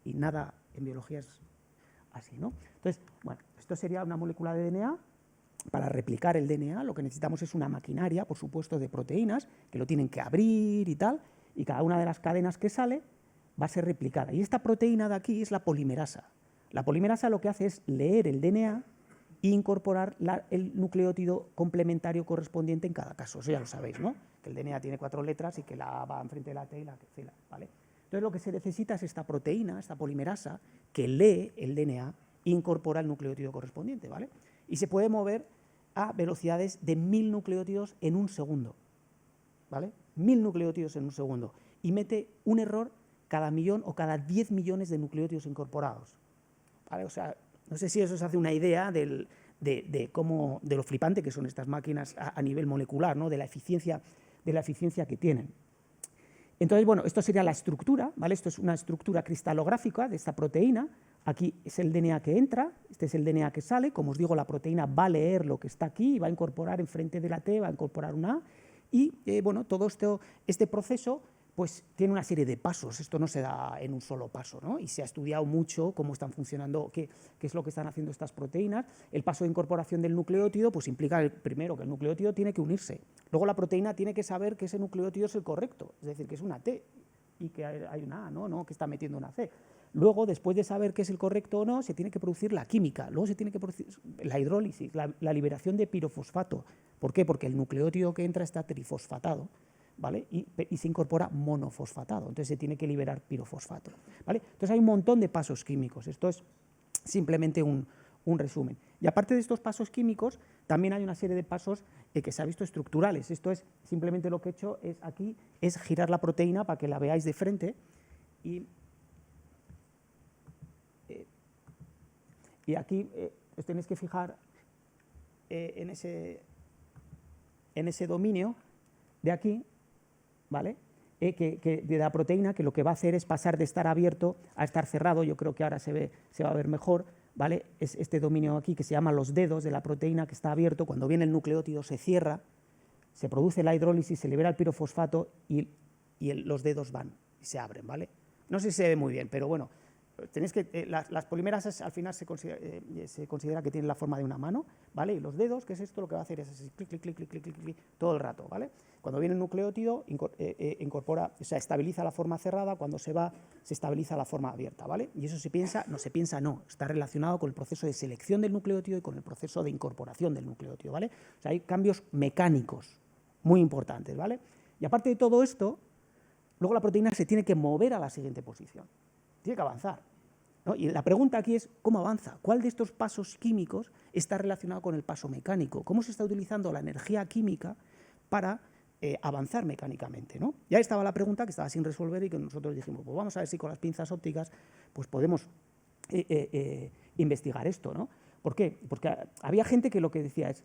Speaker 1: nada en biología es así, ¿no? Entonces, bueno, esto sería una molécula de DNA. Para replicar el DNA lo que necesitamos es una maquinaria, por supuesto, de proteínas, que lo tienen que abrir y tal, y cada una de las cadenas que sale va a ser replicada. Y esta proteína de aquí es la polimerasa. La polimerasa lo que hace es leer el DNA e incorporar el nucleótido complementario correspondiente en cada caso. Eso ya lo sabéis, ¿no? Que el DNA tiene 4 letras y que la A va enfrente de la T y la C, ¿vale? Entonces lo que se necesita es esta proteína, esta polimerasa, que lee el DNA e incorpora el nucleótido correspondiente, ¿vale? Y se puede mover a velocidades de 1000 nucleótidos en un segundo, ¿vale? 1000 nucleótidos en un segundo. Y mete un error cada millón o cada 10 millones de nucleótidos incorporados, ¿vale? O sea, no sé si eso os hace una idea de lo flipante que son estas máquinas a nivel molecular, ¿no? de la eficiencia que tienen. Entonces, bueno, esto sería la estructura, ¿vale? Esto es una estructura cristalográfica de esta proteína. Aquí es el DNA que entra, este es el DNA que sale. Como os digo, la proteína va a leer lo que está aquí y va a incorporar enfrente de la T, va a incorporar una A. Y, bueno, todo este proceso pues tiene una serie de pasos. Esto no se da en un solo paso, ¿no? Y se ha estudiado mucho cómo están funcionando, qué es lo que están haciendo estas proteínas. El paso de incorporación del nucleótido pues implica, primero, que el nucleótido tiene que unirse. Luego la proteína tiene que saber que ese nucleótido es el correcto, es decir, que es una T y que hay una A, no que está metiendo una C. Luego, después de saber qué es el correcto o no, se tiene que producir la química, luego se tiene que producir la hidrólisis, la liberación de pirofosfato. ¿Por qué? Porque el nucleótido que entra está trifosfatado, ¿vale? Y se incorpora monofosfatado, entonces se tiene que liberar pirofosfato, ¿vale? Entonces hay un montón de pasos químicos, esto es simplemente un resumen. Y aparte de estos pasos químicos, también hay una serie de pasos que se ha visto estructurales. Esto es simplemente lo que he hecho es girar la proteína para que la veáis de frente y aquí os tenéis que fijar en ese dominio de aquí, ¿vale? Que de la proteína, que lo que va a hacer es pasar de estar abierto a estar cerrado. Yo creo que ahora se va a ver mejor, ¿vale? Es este dominio aquí que se llama los dedos de la proteína, que está abierto. Cuando viene el nucleótido se cierra, se produce la hidrólisis, se libera el pirofosfato y los dedos van y se abren, ¿vale? No sé si se ve muy bien, pero bueno, tenéis que, las polimerasas al final se considera que tienen la forma de una mano, ¿vale? Y los dedos, ¿qué es esto? Lo que va a hacer es así, clic, clic, clic, clic, clic, clic, clic, todo el rato, ¿vale? Cuando viene el nucleótido, incorpora, o sea, estabiliza la forma cerrada, cuando se va, se estabiliza la forma abierta, ¿vale? Y eso se piensa, no, está relacionado con el proceso de selección del nucleótido y con el proceso de incorporación del nucleótido, ¿vale? O sea, hay cambios mecánicos muy importantes, ¿vale? Y aparte de todo esto, luego la proteína se tiene que mover a la siguiente posición. Tiene que avanzar, ¿no? Y la pregunta aquí es, ¿cómo avanza? ¿Cuál de estos pasos químicos está relacionado con el paso mecánico? ¿Cómo se está utilizando la energía química para avanzar mecánicamente, ¿no? Ya estaba la pregunta que estaba sin resolver y que nosotros dijimos, pues vamos a ver si con las pinzas ópticas pues podemos investigar esto, ¿no? ¿Por qué? Porque había gente que lo que decía es,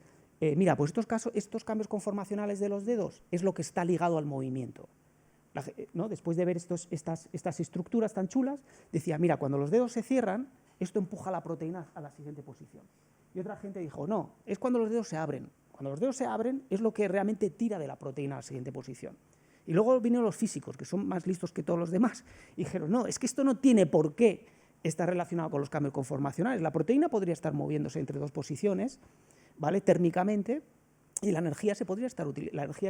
Speaker 1: mira, pues estos cambios conformacionales de los dedos es lo que está ligado al movimiento. ¿No? Después de ver estas estructuras tan chulas, decía, mira, cuando los dedos se cierran, esto empuja la proteína a la siguiente posición. Y otra gente dijo, no, es cuando los dedos se abren. Cuando los dedos se abren es lo que realmente tira de la proteína a la siguiente posición. Y luego vinieron los físicos, que son más listos que todos los demás, y dijeron, no, es que esto no tiene por qué estar relacionado con los cambios conformacionales. La proteína podría estar moviéndose entre dos posiciones, ¿vale? Térmicamente, y la energía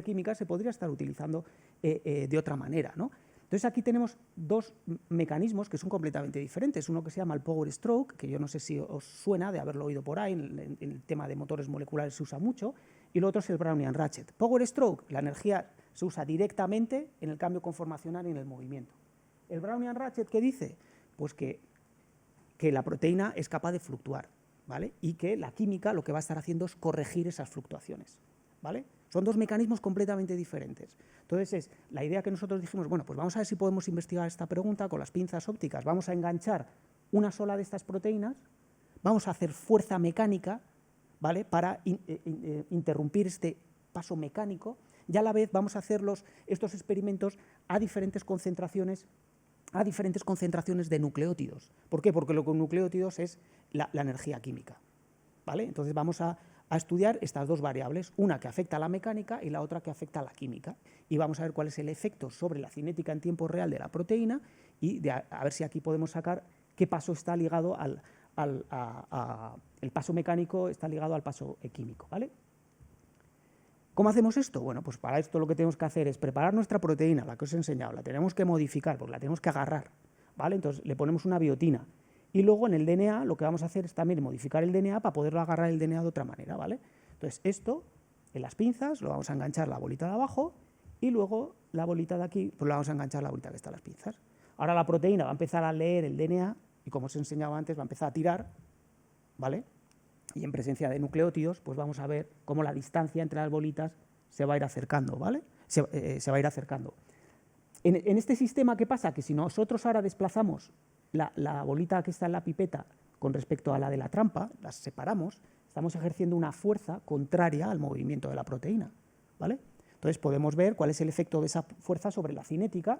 Speaker 1: química se podría estar utilizando de otra manera, ¿no? Entonces aquí tenemos dos mecanismos que son completamente diferentes. Uno que se llama el Power Stroke, que yo no sé si os suena de haberlo oído por ahí, en el tema de motores moleculares se usa mucho, y lo otro es el Brownian Ratchet. Power Stroke, la energía se usa directamente en el cambio conformacional y en el movimiento. El Brownian Ratchet, ¿qué dice? Pues que la proteína es capaz de fluctuar, ¿vale? Y que la química lo que va a estar haciendo es corregir esas fluctuaciones, ¿vale? Son dos mecanismos completamente diferentes. Entonces, la idea que nosotros dijimos, bueno, pues vamos a ver si podemos investigar esta pregunta con las pinzas ópticas. Vamos a enganchar una sola de estas proteínas, vamos a hacer fuerza mecánica, ¿vale? Para interrumpir este paso mecánico, y a la vez vamos a hacer estos experimentos a diferentes concentraciones de nucleótidos. ¿Por qué? Porque lo con nucleótidos es la energía química, ¿vale? Entonces vamos a estudiar estas dos variables, una que afecta a la mecánica y la otra que afecta a la química, y vamos a ver cuál es el efecto sobre la cinética en tiempo real de la proteína y a ver si aquí podemos sacar qué paso está ligado el paso mecánico está ligado al paso químico, ¿vale? ¿Cómo hacemos esto? Bueno, pues para esto lo que tenemos que hacer es preparar nuestra proteína, la que os he enseñado, la tenemos que modificar, porque la tenemos que agarrar, ¿vale? Entonces le ponemos una biotina. Y luego en el DNA lo que vamos a hacer es también modificar el DNA para poderlo agarrar el DNA de otra manera, ¿vale? Entonces esto, en las pinzas, lo vamos a enganchar la bolita de abajo y luego la bolita de aquí, pues la vamos a enganchar la bolita que está en las pinzas. Ahora la proteína va a empezar a leer el DNA y, como os he enseñado antes, va a empezar a tirar, ¿vale? Y en presencia de nucleótidos, pues vamos a ver cómo la distancia entre las bolitas se va a ir acercando, ¿vale? Se va a ir acercando. En este sistema, ¿qué pasa? Que si nosotros ahora desplazamos la bolita que está en la pipeta con respecto a la de la trampa, las separamos, estamos ejerciendo una fuerza contraria al movimiento de la proteína, ¿vale? Entonces podemos ver cuál es el efecto de esa fuerza sobre la cinética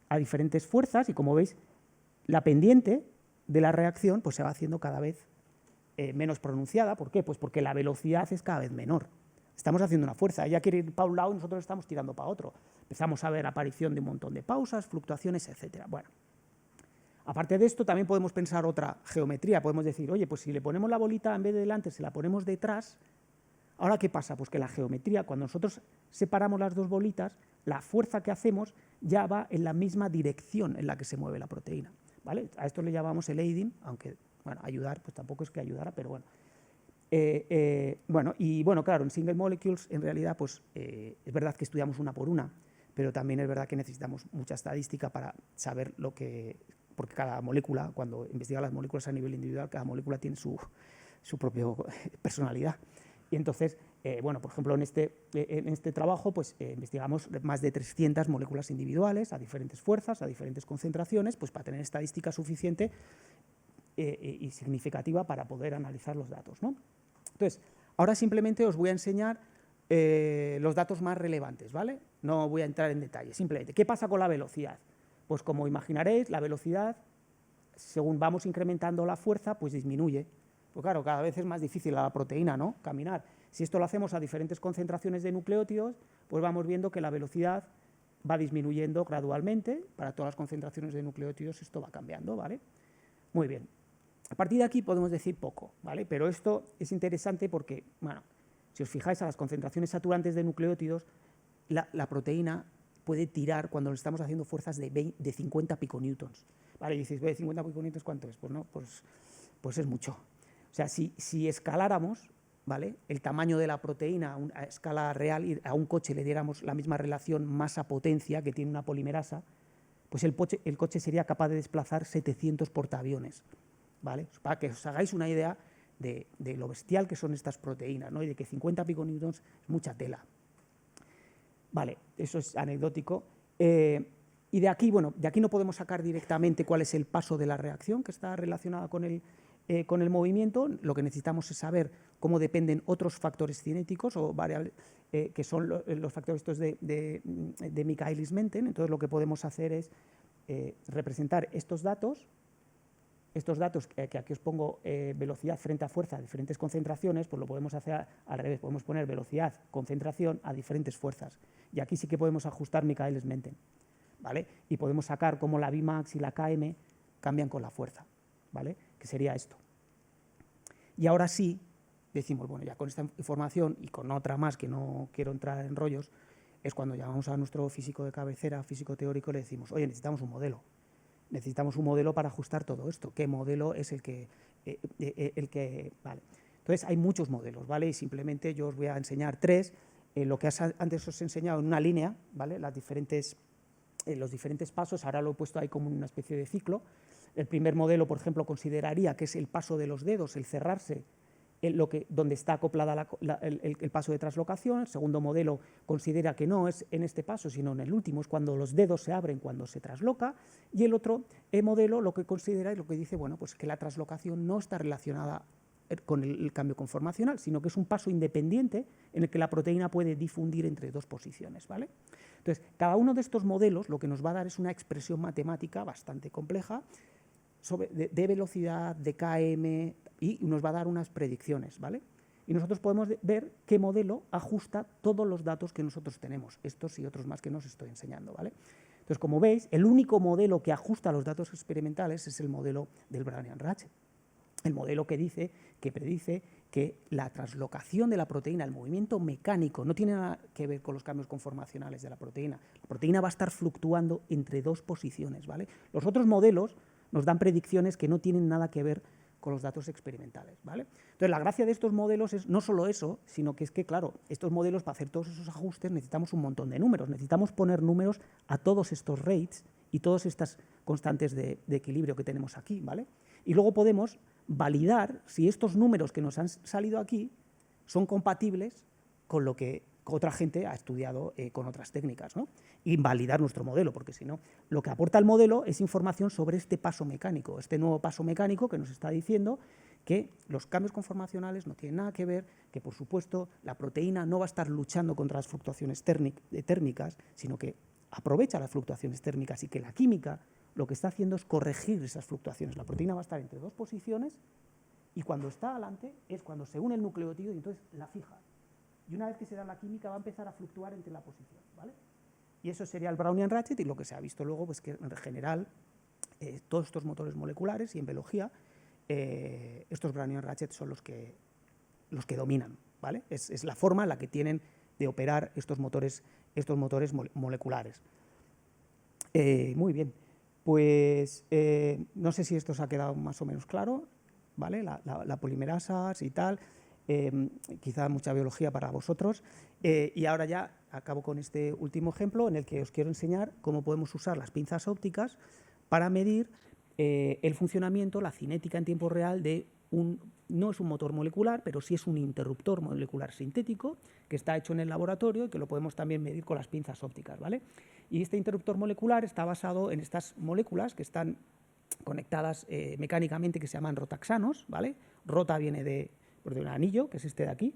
Speaker 1: a diferentes fuerzas y, como veis, la pendiente de la reacción pues se va haciendo cada vez menos pronunciada. ¿Por qué? Pues porque la velocidad es cada vez menor. Estamos haciendo una fuerza, ella quiere ir para un lado y nosotros estamos tirando para otro. Empezamos a ver aparición de un montón de pausas, fluctuaciones, etc. Bueno, aparte de esto, también podemos pensar otra geometría. Podemos decir, oye, pues si le ponemos la bolita en vez de delante, se la ponemos detrás, ¿ahora qué pasa? Pues que la geometría, cuando nosotros separamos las dos bolitas, la fuerza que hacemos ya va en la misma dirección en la que se mueve la proteína, ¿vale? A esto le llamamos el aiding, aunque, bueno, ayudar, pues tampoco es que ayudara, pero bueno. Bueno, claro, en single molecules, en realidad, pues es verdad que estudiamos una por una, pero también es verdad que necesitamos mucha estadística para saber lo que... Porque cada molécula, cuando investiga las moléculas a nivel individual, cada molécula tiene su propia personalidad. Y entonces, bueno, por ejemplo, en este trabajo, pues investigamos más de 300 moléculas individuales a diferentes fuerzas, a diferentes concentraciones, pues para tener estadística suficiente y significativa para poder analizar los datos, ¿no? Entonces, ahora simplemente os voy a enseñar los datos más relevantes, ¿vale? No voy a entrar en detalle, simplemente, ¿qué pasa con la velocidad? Pues como imaginaréis, la velocidad, según vamos incrementando la fuerza, pues disminuye. Pues claro, cada vez es más difícil a la proteína, ¿no?, caminar. Si esto lo hacemos a diferentes concentraciones de nucleótidos, pues vamos viendo que la velocidad va disminuyendo gradualmente. Para todas las concentraciones de nucleótidos esto va cambiando, ¿vale? Muy bien. A partir de aquí podemos decir poco, ¿vale? Pero esto es interesante porque, bueno, si os fijáis a las concentraciones saturantes de nucleótidos, la proteína puede tirar cuando le estamos haciendo fuerzas de 50 piconewtons. Vale, y dices, 50 piconewtons, ¿cuánto es? Pues no, pues es mucho. O sea, si escaláramos, ¿vale?, el tamaño de la proteína a escala real y a un coche le diéramos la misma relación masa-potencia que tiene una polimerasa, pues el coche sería capaz de desplazar 700 portaaviones, ¿vale? Para que os hagáis una idea de lo bestial que son estas proteínas, ¿no?, y de que 50 piconewtons es mucha tela. Vale, eso es anecdótico. Y de aquí, bueno, de aquí no podemos sacar directamente cuál es el paso de la reacción que está relacionada con el movimiento. Lo que necesitamos es saber cómo dependen otros factores cinéticos o variables, que son los factores estos de Michaelis-Menten. Entonces lo que podemos hacer es representar estos datos que aquí os pongo velocidad frente a fuerza a diferentes concentraciones, pues lo podemos hacer al revés, podemos poner velocidad, concentración a diferentes fuerzas. Y aquí sí que podemos ajustar Michaelis-Menten, ¿vale? Y podemos sacar cómo la Vmax y la Km cambian con la fuerza, ¿vale?, que sería esto. Y ahora sí, decimos, bueno, ya con esta información y con otra más que no quiero entrar en rollos, es cuando llamamos a nuestro físico de cabecera, físico teórico, y le decimos, oye, necesitamos un modelo. Necesitamos un modelo para ajustar todo esto. ¿Qué modelo es el que vale? Entonces, hay muchos modelos, ¿vale? Y simplemente yo os voy a enseñar tres. Lo que antes os he enseñado en una línea, ¿vale?, los diferentes pasos, ahora lo he puesto ahí como una especie de ciclo. El primer modelo, por ejemplo, consideraría que es el paso de los dedos, el cerrarse, donde está acoplada el paso de traslocación. El segundo modelo considera que no es en este paso, sino en el último, es cuando los dedos se abren cuando se trasloca. Y el otro modelo lo que considera y lo que dice, bueno, pues que la traslocación no está relacionada con el cambio conformacional, sino que es un paso independiente en el que la proteína puede difundir entre dos posiciones, ¿vale? Entonces, cada uno de estos modelos lo que nos va a dar es una expresión matemática bastante compleja de velocidad, de Km, y nos va a dar unas predicciones, ¿vale? Y nosotros podemos ver qué modelo ajusta todos los datos que nosotros tenemos, estos y otros más que nos estoy enseñando, ¿vale? Entonces, como veis, el único modelo que ajusta a los datos experimentales es el modelo del Brownian-Ratchet. El modelo que predice que la translocación de la proteína, el movimiento mecánico, no tiene nada que ver con los cambios conformacionales de la proteína. La proteína va a estar fluctuando entre dos posiciones, ¿vale? Los otros modelos nos dan predicciones que no tienen nada que ver con los datos experimentales, ¿vale? Entonces, la gracia de estos modelos es no solo eso, sino que es que, claro, estos modelos, para hacer todos esos ajustes, necesitamos un montón de números, necesitamos poner números a todos estos rates y todas estas constantes de equilibrio que tenemos aquí, ¿vale? Y luego podemos validar si estos números que nos han salido aquí son compatibles con lo que otra gente ha estudiado con otras técnicas, ¿no? Y validar nuestro modelo, porque si no, lo que aporta el modelo es información sobre este paso mecánico, este nuevo paso mecánico que nos está diciendo que los cambios conformacionales no tienen nada que ver, que por supuesto la proteína no va a estar luchando contra las fluctuaciones térmicas, sino que aprovecha las fluctuaciones térmicas y que la química lo que está haciendo es corregir esas fluctuaciones. La proteína va a estar entre dos posiciones y cuando está adelante es cuando se une el nucleótido y entonces la fija. Y una vez que se da la química va a empezar a fluctuar entre la posición, ¿vale? Y eso sería el Brownian-Ratchet y lo que se ha visto luego, pues que en general todos estos motores moleculares y en biología estos Brownian-Ratchet son los que dominan, ¿vale? Es la forma en la que tienen de operar estos motores moleculares. Muy bien. Pues no sé si esto os ha quedado más o menos claro, ¿vale? La polimerasas y tal, quizá mucha biología para vosotros. Y ahora ya acabo con este último ejemplo en el que os quiero enseñar cómo podemos usar las pinzas ópticas para medir el funcionamiento, la cinética en tiempo real de no es un motor molecular, pero sí es un interruptor molecular sintético que está hecho en el laboratorio y que lo podemos también medir con las pinzas ópticas, ¿vale? Y este interruptor molecular está basado en estas moléculas que están conectadas mecánicamente, que se llaman rotaxanos, ¿vale? Rota viene de un anillo, que es este de aquí,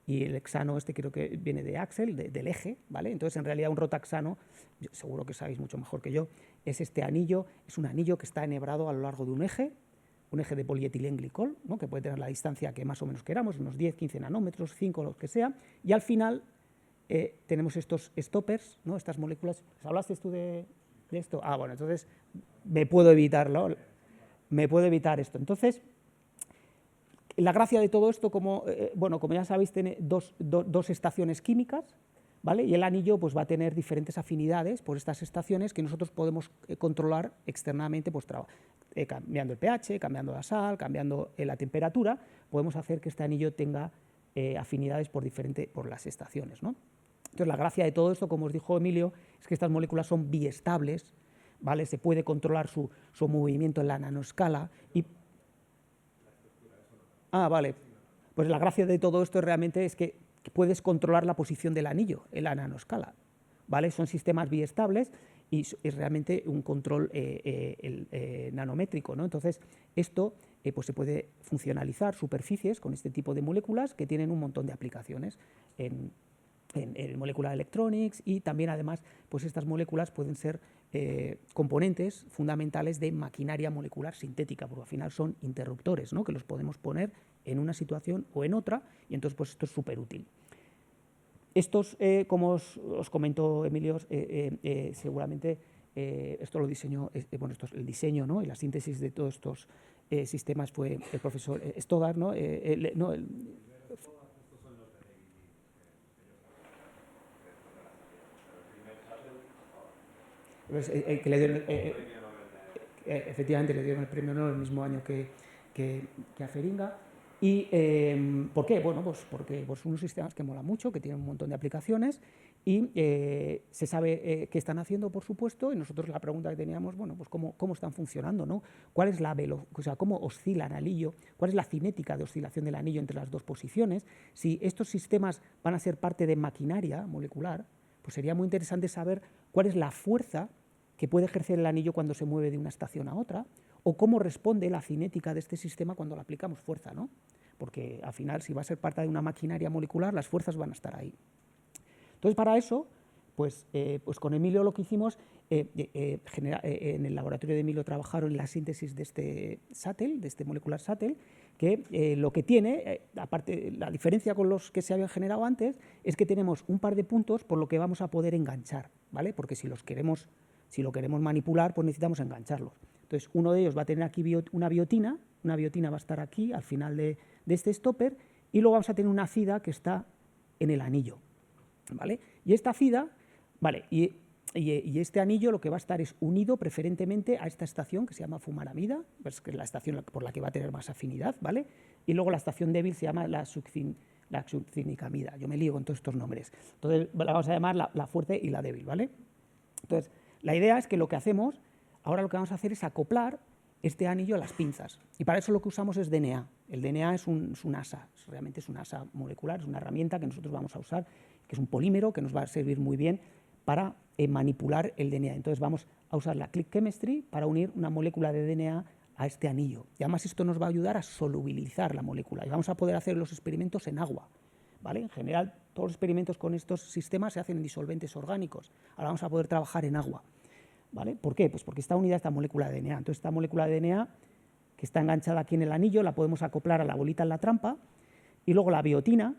Speaker 1: y el hexano este creo que viene de axel, del eje, ¿vale? Entonces, en realidad, un rotaxano, seguro que sabéis mucho mejor que yo, es este anillo, es un anillo que está enhebrado a lo largo de un eje de polietilenglicol, ¿no? Que puede tener la distancia que más o menos queramos, unos 10, 15 nanómetros, 5, lo que sea, y al final tenemos estos stoppers, ¿no? Estas moléculas. ¿Hablaste tú de esto? Ah, bueno, entonces me puedo evitarlo, me puedo evitar esto. Entonces, la gracia de todo esto, como ya sabéis, tiene dos estaciones químicas, ¿vale? Y el anillo pues, va a tener diferentes afinidades por estas estaciones que nosotros podemos controlar externamente, pues, cambiando el pH, cambiando la sal, cambiando la temperatura, podemos hacer que este anillo tenga afinidades por las estaciones, ¿no? Entonces, la gracia de todo esto, como os dijo Emilio, es que estas moléculas son biestables, ¿vale? Se puede controlar su movimiento en la nanoescala y... Ah, vale. Pues la gracia de todo esto realmente es que puedes controlar la posición del anillo en la nanoescala, ¿vale? Son sistemas biestables y es realmente un control nanométrico, ¿no? Entonces, esto pues se puede funcionalizar superficies con este tipo de moléculas que tienen un montón de aplicaciones en molecular electronics y también, además, pues estas moléculas pueden ser componentes fundamentales de maquinaria molecular sintética, porque al final son interruptores, ¿no? Que los podemos poner en una situación o en otra y entonces pues esto es súper útil. Estos, como os comentó Emilio, seguramente esto lo diseñó, esto es el diseño, ¿no? Y la síntesis de todos estos sistemas fue el profesor Stoddard, ¿no? Que le dieron, efectivamente le dieron el premio Nobel el mismo año que a Feringa. ¿Y por qué? Bueno, pues porque son unos sistemas que molan mucho, que tienen un montón de aplicaciones y se sabe qué están haciendo, por supuesto, y nosotros la pregunta que teníamos, bueno, pues cómo están funcionando, ¿no? ¿Cuál es la velocidad, o sea, cómo oscila el anillo? ¿Cuál es la cinética de oscilación del anillo entre las dos posiciones? Si estos sistemas van a ser parte de maquinaria molecular, pues sería muy interesante saber cuál es la fuerza que puede ejercer el anillo cuando se mueve de una estación a otra, o cómo responde la cinética de este sistema cuando le aplicamos fuerza, ¿no? Porque al final, si va a ser parte de una maquinaria molecular, las fuerzas van a estar ahí. Entonces, para eso, pues con Emilio lo que hicimos en el laboratorio de Emilio trabajaron en la síntesis de este shuttle, de este molecular shuttle, que lo que tiene, aparte, la diferencia con los que se habían generado antes, es que tenemos un par de puntos por lo que vamos a poder enganchar, ¿vale? Porque si lo queremos manipular, pues necesitamos engancharlos. Entonces, uno de ellos va a tener aquí una biotina va a estar aquí, al final de este stopper, y luego vamos a tener una fida que está en el anillo, ¿vale? Y esta fida, ¿vale? Y este anillo lo que va a estar es unido preferentemente a esta estación que se llama fumaramida, pues que es la estación por la que va a tener más afinidad, ¿vale? Y luego la estación débil se llama la succinicamida. Yo me lío con todos estos nombres. Entonces la vamos a llamar la fuerte y la débil, ¿vale? Entonces, la idea es que lo que hacemos, ahora lo que vamos a hacer es acoplar este anillo a las pinzas. Y para eso lo que usamos es DNA. El DNA es un asa, realmente es un asa molecular, es una herramienta que nosotros vamos a usar, que es un polímero que nos va a servir muy bien para manipular el DNA. Entonces vamos a usar la click chemistry para unir una molécula de DNA a este anillo. Y además esto nos va a ayudar a solubilizar la molécula y vamos a poder hacer los experimentos en agua, ¿vale? En general, todos los experimentos con estos sistemas se hacen en disolventes orgánicos. Ahora vamos a poder trabajar en agua, ¿vale? ¿Por qué? Pues porque está unida a esta molécula de DNA. Entonces esta molécula de DNA que está enganchada aquí en el anillo la podemos acoplar a la bolita en la trampa y luego la biotina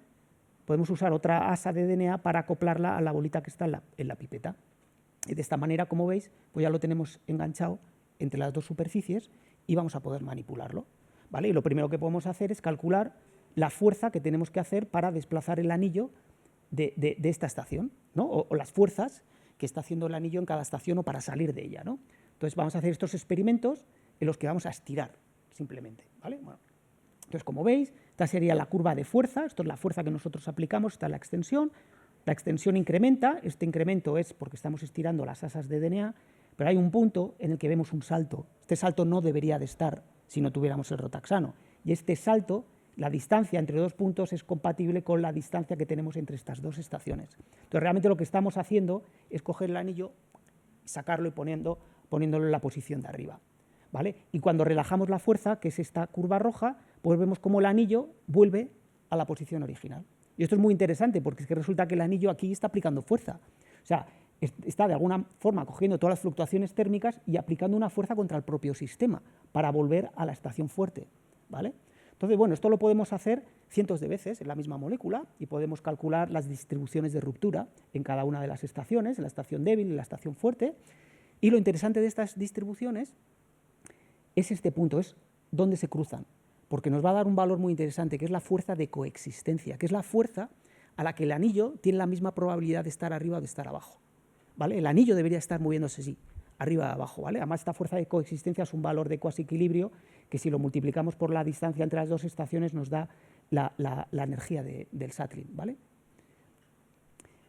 Speaker 1: podemos usar otra asa de DNA para acoplarla a la bolita que está en la pipeta. Y de esta manera, como veis, pues ya lo tenemos enganchado entre las dos superficies y vamos a poder manipularlo, ¿vale? Y lo primero que podemos hacer es calcular la fuerza que tenemos que hacer para desplazar el anillo de esta estación, ¿no? O las fuerzas que está haciendo el anillo en cada estación o para salir de ella, ¿no? Entonces vamos a hacer estos experimentos en los que vamos a estirar simplemente, ¿vale? Bueno, entonces, como veis, esta sería la curva de fuerza, esto es la fuerza que nosotros aplicamos, esta es la extensión incrementa, este incremento es porque estamos estirando las asas de DNA, pero hay un punto en el que vemos un salto. Este salto no debería de estar si no tuviéramos el rotaxano, y este salto, la distancia entre dos puntos es compatible con la distancia que tenemos entre estas dos estaciones. Entonces, realmente lo que estamos haciendo es coger el anillo, sacarlo y poniéndolo en la posición de arriba, ¿vale? Y cuando relajamos la fuerza, que es esta curva roja, pues vemos cómo el anillo vuelve a la posición original. Y esto es muy interesante porque es que resulta que el anillo aquí está aplicando fuerza. O sea, está de alguna forma cogiendo todas las fluctuaciones térmicas y aplicando una fuerza contra el propio sistema para volver a la estación fuerte, ¿vale? Entonces, bueno, esto lo podemos hacer cientos de veces en la misma molécula y podemos calcular las distribuciones de ruptura en cada una de las estaciones, en la estación débil y en la estación fuerte. Y lo interesante de estas distribuciones es este punto, es dónde se cruzan, porque nos va a dar un valor muy interesante, que es la fuerza de coexistencia, que es la fuerza a la que el anillo tiene la misma probabilidad de estar arriba o de estar abajo, ¿vale? El anillo debería estar moviéndose así, arriba y abajo, ¿vale? Además, esta fuerza de coexistencia es un valor de cuasi equilibrio que si lo multiplicamos por la distancia entre las dos estaciones nos da la energía del shuttle, ¿vale?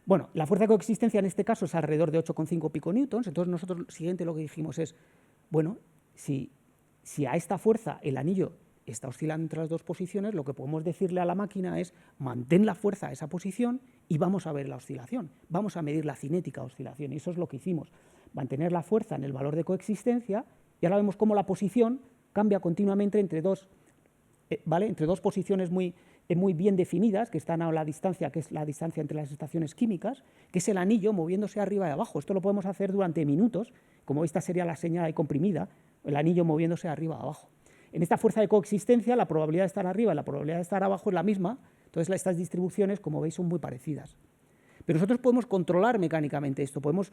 Speaker 1: Bueno, la fuerza de coexistencia en este caso es alrededor de 8,5 piconewtons, entonces nosotros lo siguiente lo que dijimos es, bueno, si a esta fuerza el anillo está oscilando entre las dos posiciones, lo que podemos decirle a la máquina es mantén la fuerza a esa posición y vamos a ver la oscilación, vamos a medir la cinética de oscilación, y eso es lo que hicimos, mantener la fuerza en el valor de coexistencia, y ahora vemos cómo la posición cambia continuamente entre dos, ¿vale? Entre dos posiciones muy bien definidas, que están a la distancia, que es la distancia entre las estaciones químicas, que es el anillo moviéndose arriba y abajo. Esto lo podemos hacer durante minutos, como esta sería la señal comprimida, el anillo moviéndose arriba y abajo. En esta fuerza de coexistencia, la probabilidad de estar arriba y la probabilidad de estar abajo es la misma, entonces estas distribuciones, como veis, son muy parecidas. Pero nosotros podemos controlar mecánicamente esto, podemos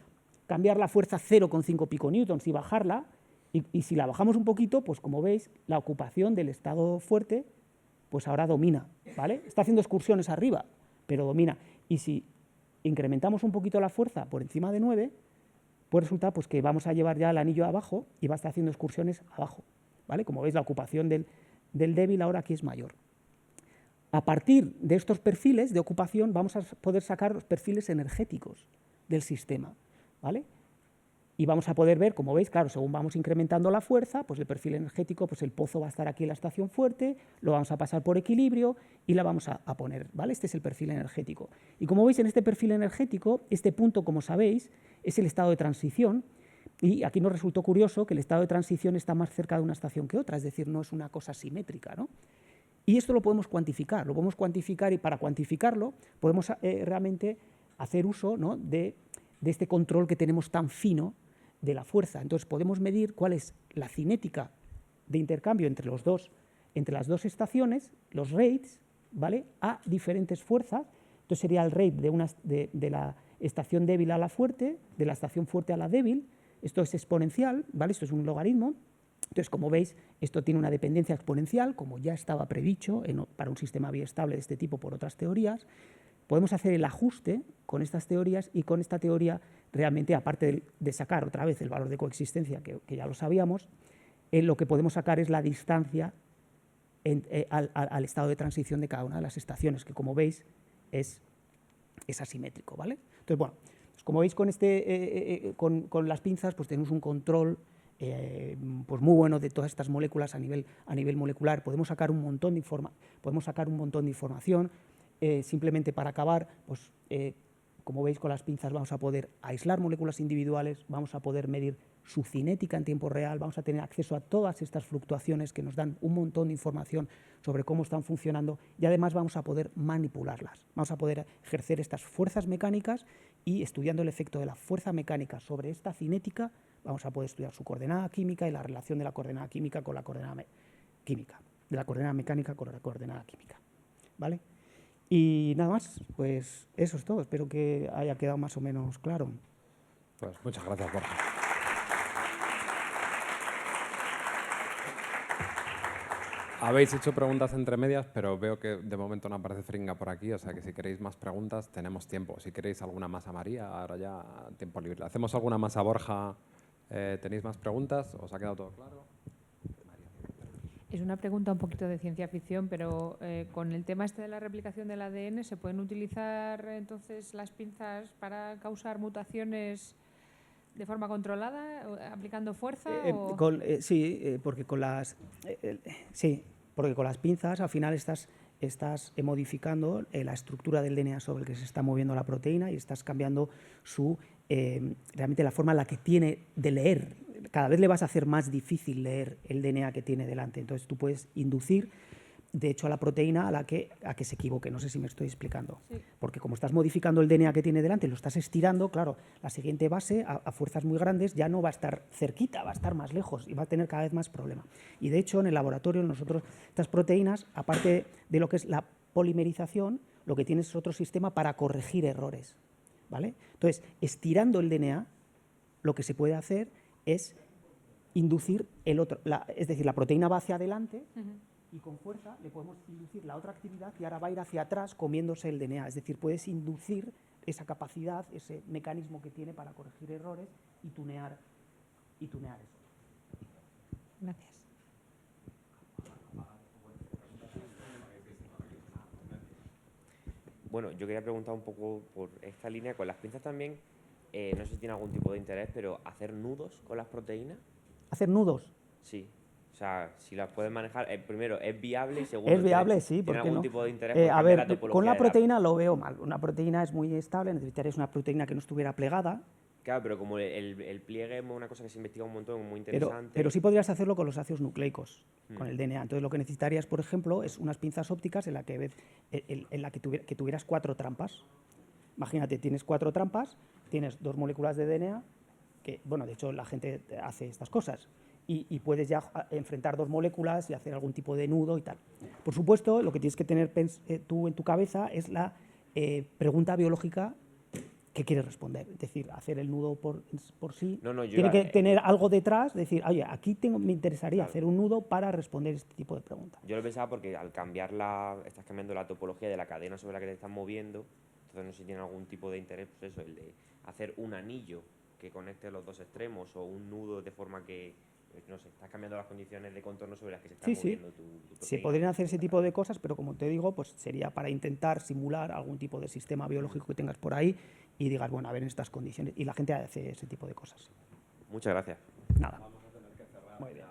Speaker 1: cambiar la fuerza 0,5 piconewtons y bajarla, y si la bajamos un poquito, pues como veis, la ocupación del estado fuerte, pues ahora domina, ¿vale? Está haciendo excursiones arriba, pero domina. Y si incrementamos un poquito la fuerza por encima de 9, pues resulta pues, que vamos a llevar ya el anillo abajo y va a estar haciendo excursiones abajo, ¿vale? Como veis, la ocupación del débil ahora aquí es mayor. A partir de estos perfiles de ocupación vamos a poder sacar los perfiles energéticos del sistema, ¿vale? Y vamos a poder ver, como veis, claro, según vamos incrementando la fuerza, pues el perfil energético, pues el pozo va a estar aquí en la estación fuerte, lo vamos a pasar por equilibrio y la vamos a poner, ¿vale? Este es el perfil energético. Y como veis en este perfil energético, este punto, como sabéis, es el estado de transición, y aquí nos resultó curioso que el estado de transición está más cerca de una estación que otra, es decir, no es una cosa simétrica, ¿no? Y esto lo podemos cuantificar, y para cuantificarlo podemos realmente hacer uso, ¿no?, de este control que tenemos tan fino de la fuerza. Entonces podemos medir cuál es la cinética de intercambio entre las dos estaciones, los rates, ¿vale?, a diferentes fuerzas. Entonces sería el rate de la estación débil a la fuerte, de la estación fuerte a la débil. Esto es exponencial, ¿vale? Esto es un logaritmo. Entonces, como veis, esto tiene una dependencia exponencial, como ya estaba predicho para un sistema biestable de este tipo por otras teorías. Podemos hacer el ajuste con estas teorías y con esta teoría realmente, aparte de sacar otra vez el valor de coexistencia, que ya lo sabíamos, lo que podemos sacar es la distancia al estado de transición de cada una de las estaciones, que como veis es asimétrico, ¿vale? Entonces, bueno, pues como veis con las pinzas pues tenemos un control pues muy bueno de todas estas moléculas a nivel molecular. Podemos sacar un montón de información. Simplemente para acabar, pues como veis con las pinzas vamos a poder aislar moléculas individuales, vamos a poder medir su cinética en tiempo real, vamos a tener acceso a todas estas fluctuaciones que nos dan un montón de información sobre cómo están funcionando y además vamos a poder manipularlas, vamos a poder ejercer estas fuerzas mecánicas y estudiando el efecto de la fuerza mecánica sobre esta cinética vamos a poder estudiar su coordenada química y la relación de la coordenada química con la coordenada química, de la coordenada mecánica con la coordenada química, ¿vale? Y nada más, pues eso es todo. Espero que haya quedado más o menos claro.
Speaker 5: Pues muchas gracias, Borja. Habéis hecho preguntas entre medias, pero veo que de momento no aparece Feringa por aquí, o sea que si queréis más preguntas tenemos tiempo. Si queréis alguna más a María, ahora ya tiempo libre. ¿Hacemos alguna más a Borja? ¿Tenéis más preguntas? ¿Os ha quedado todo claro?
Speaker 6: Es una pregunta un poquito de ciencia ficción, pero con el tema este de la replicación del ADN, ¿se pueden utilizar entonces las pinzas para causar mutaciones de forma controlada, aplicando fuerza?
Speaker 1: Sí, porque con las pinzas al final estás modificando la estructura del DNA sobre el que se está moviendo la proteína y estás cambiando realmente la forma en la que tiene de leer. Cada vez le vas a hacer más difícil leer el DNA que tiene delante. Entonces tú puedes inducir, de hecho, a la proteína a que se equivoque. No sé si me estoy explicando.
Speaker 6: Sí.
Speaker 1: Porque como estás modificando el DNA que tiene delante, lo estás estirando, claro, la siguiente base, a fuerzas muy grandes, ya no va a estar cerquita, va a estar más lejos y va a tener cada vez más problema. Y de hecho, en el laboratorio, nosotros, estas proteínas, aparte de lo que es la polimerización, lo que tienes es otro sistema para corregir errores, ¿vale? Entonces, estirando el DNA, lo que se puede hacer es inducir el otro, es decir, la proteína va hacia adelante y con fuerza le podemos inducir la otra actividad y ahora va a ir hacia atrás comiéndose el DNA, es decir, puedes inducir esa capacidad, ese mecanismo que tiene para corregir errores y tunear eso.
Speaker 6: Gracias.
Speaker 3: Bueno, yo quería preguntar un poco por esta línea, con las pinzas también, no sé si tiene algún tipo de interés, pero ¿hacer nudos con las proteínas?
Speaker 1: ¿Hacer nudos?
Speaker 3: Sí. O sea, si las puedes manejar, primero, ¿es viable? Y segundo,
Speaker 1: Es viable, sí,
Speaker 3: ¿tiene
Speaker 1: ¿por qué
Speaker 3: algún
Speaker 1: no?
Speaker 3: tipo de interés por
Speaker 1: A
Speaker 3: cambiar la
Speaker 1: ver,
Speaker 3: topología
Speaker 1: con la
Speaker 3: de
Speaker 1: proteína lo veo mal. Una proteína es muy estable, necesitarías una proteína que no estuviera plegada.
Speaker 3: Claro, pero como el pliegue es una cosa que se investiga un montón, muy interesante.
Speaker 1: Pero sí podrías hacerlo con los ácidos nucleicos, con el DNA. Entonces lo que necesitarías, por ejemplo, es unas pinzas ópticas en la que tuvieras 4 trampas. Imagínate, tienes 4 trampas, tienes 2 moléculas de DNA, que, bueno, de hecho la gente hace estas cosas, y puedes ya enfrentar 2 moléculas y hacer algún tipo de nudo y tal. Por supuesto, lo que tienes que tener tú en tu cabeza es la pregunta biológica que quieres responder. Es decir, hacer el nudo por sí. Tiene que tener algo detrás, decir, oye, aquí me interesaría hacer un nudo para responder este tipo de preguntas.
Speaker 3: Yo lo pensaba porque al estás cambiando la topología de la cadena sobre la que te estás moviendo, entonces no sé si tiene algún tipo de interés, pues eso, el de hacer un anillo que conecte los 2 extremos o un nudo de forma que, no sé, estás cambiando las condiciones de contorno sobre las que se está moviendo tu proteína.
Speaker 1: Se podrían hacer ese tipo de cosas, pero como te digo, pues sería para intentar simular algún tipo de sistema biológico que tengas por ahí y digas, bueno, a ver en estas condiciones. Y la gente hace ese tipo de cosas.
Speaker 3: Muchas gracias.
Speaker 1: Nada. Muy bien.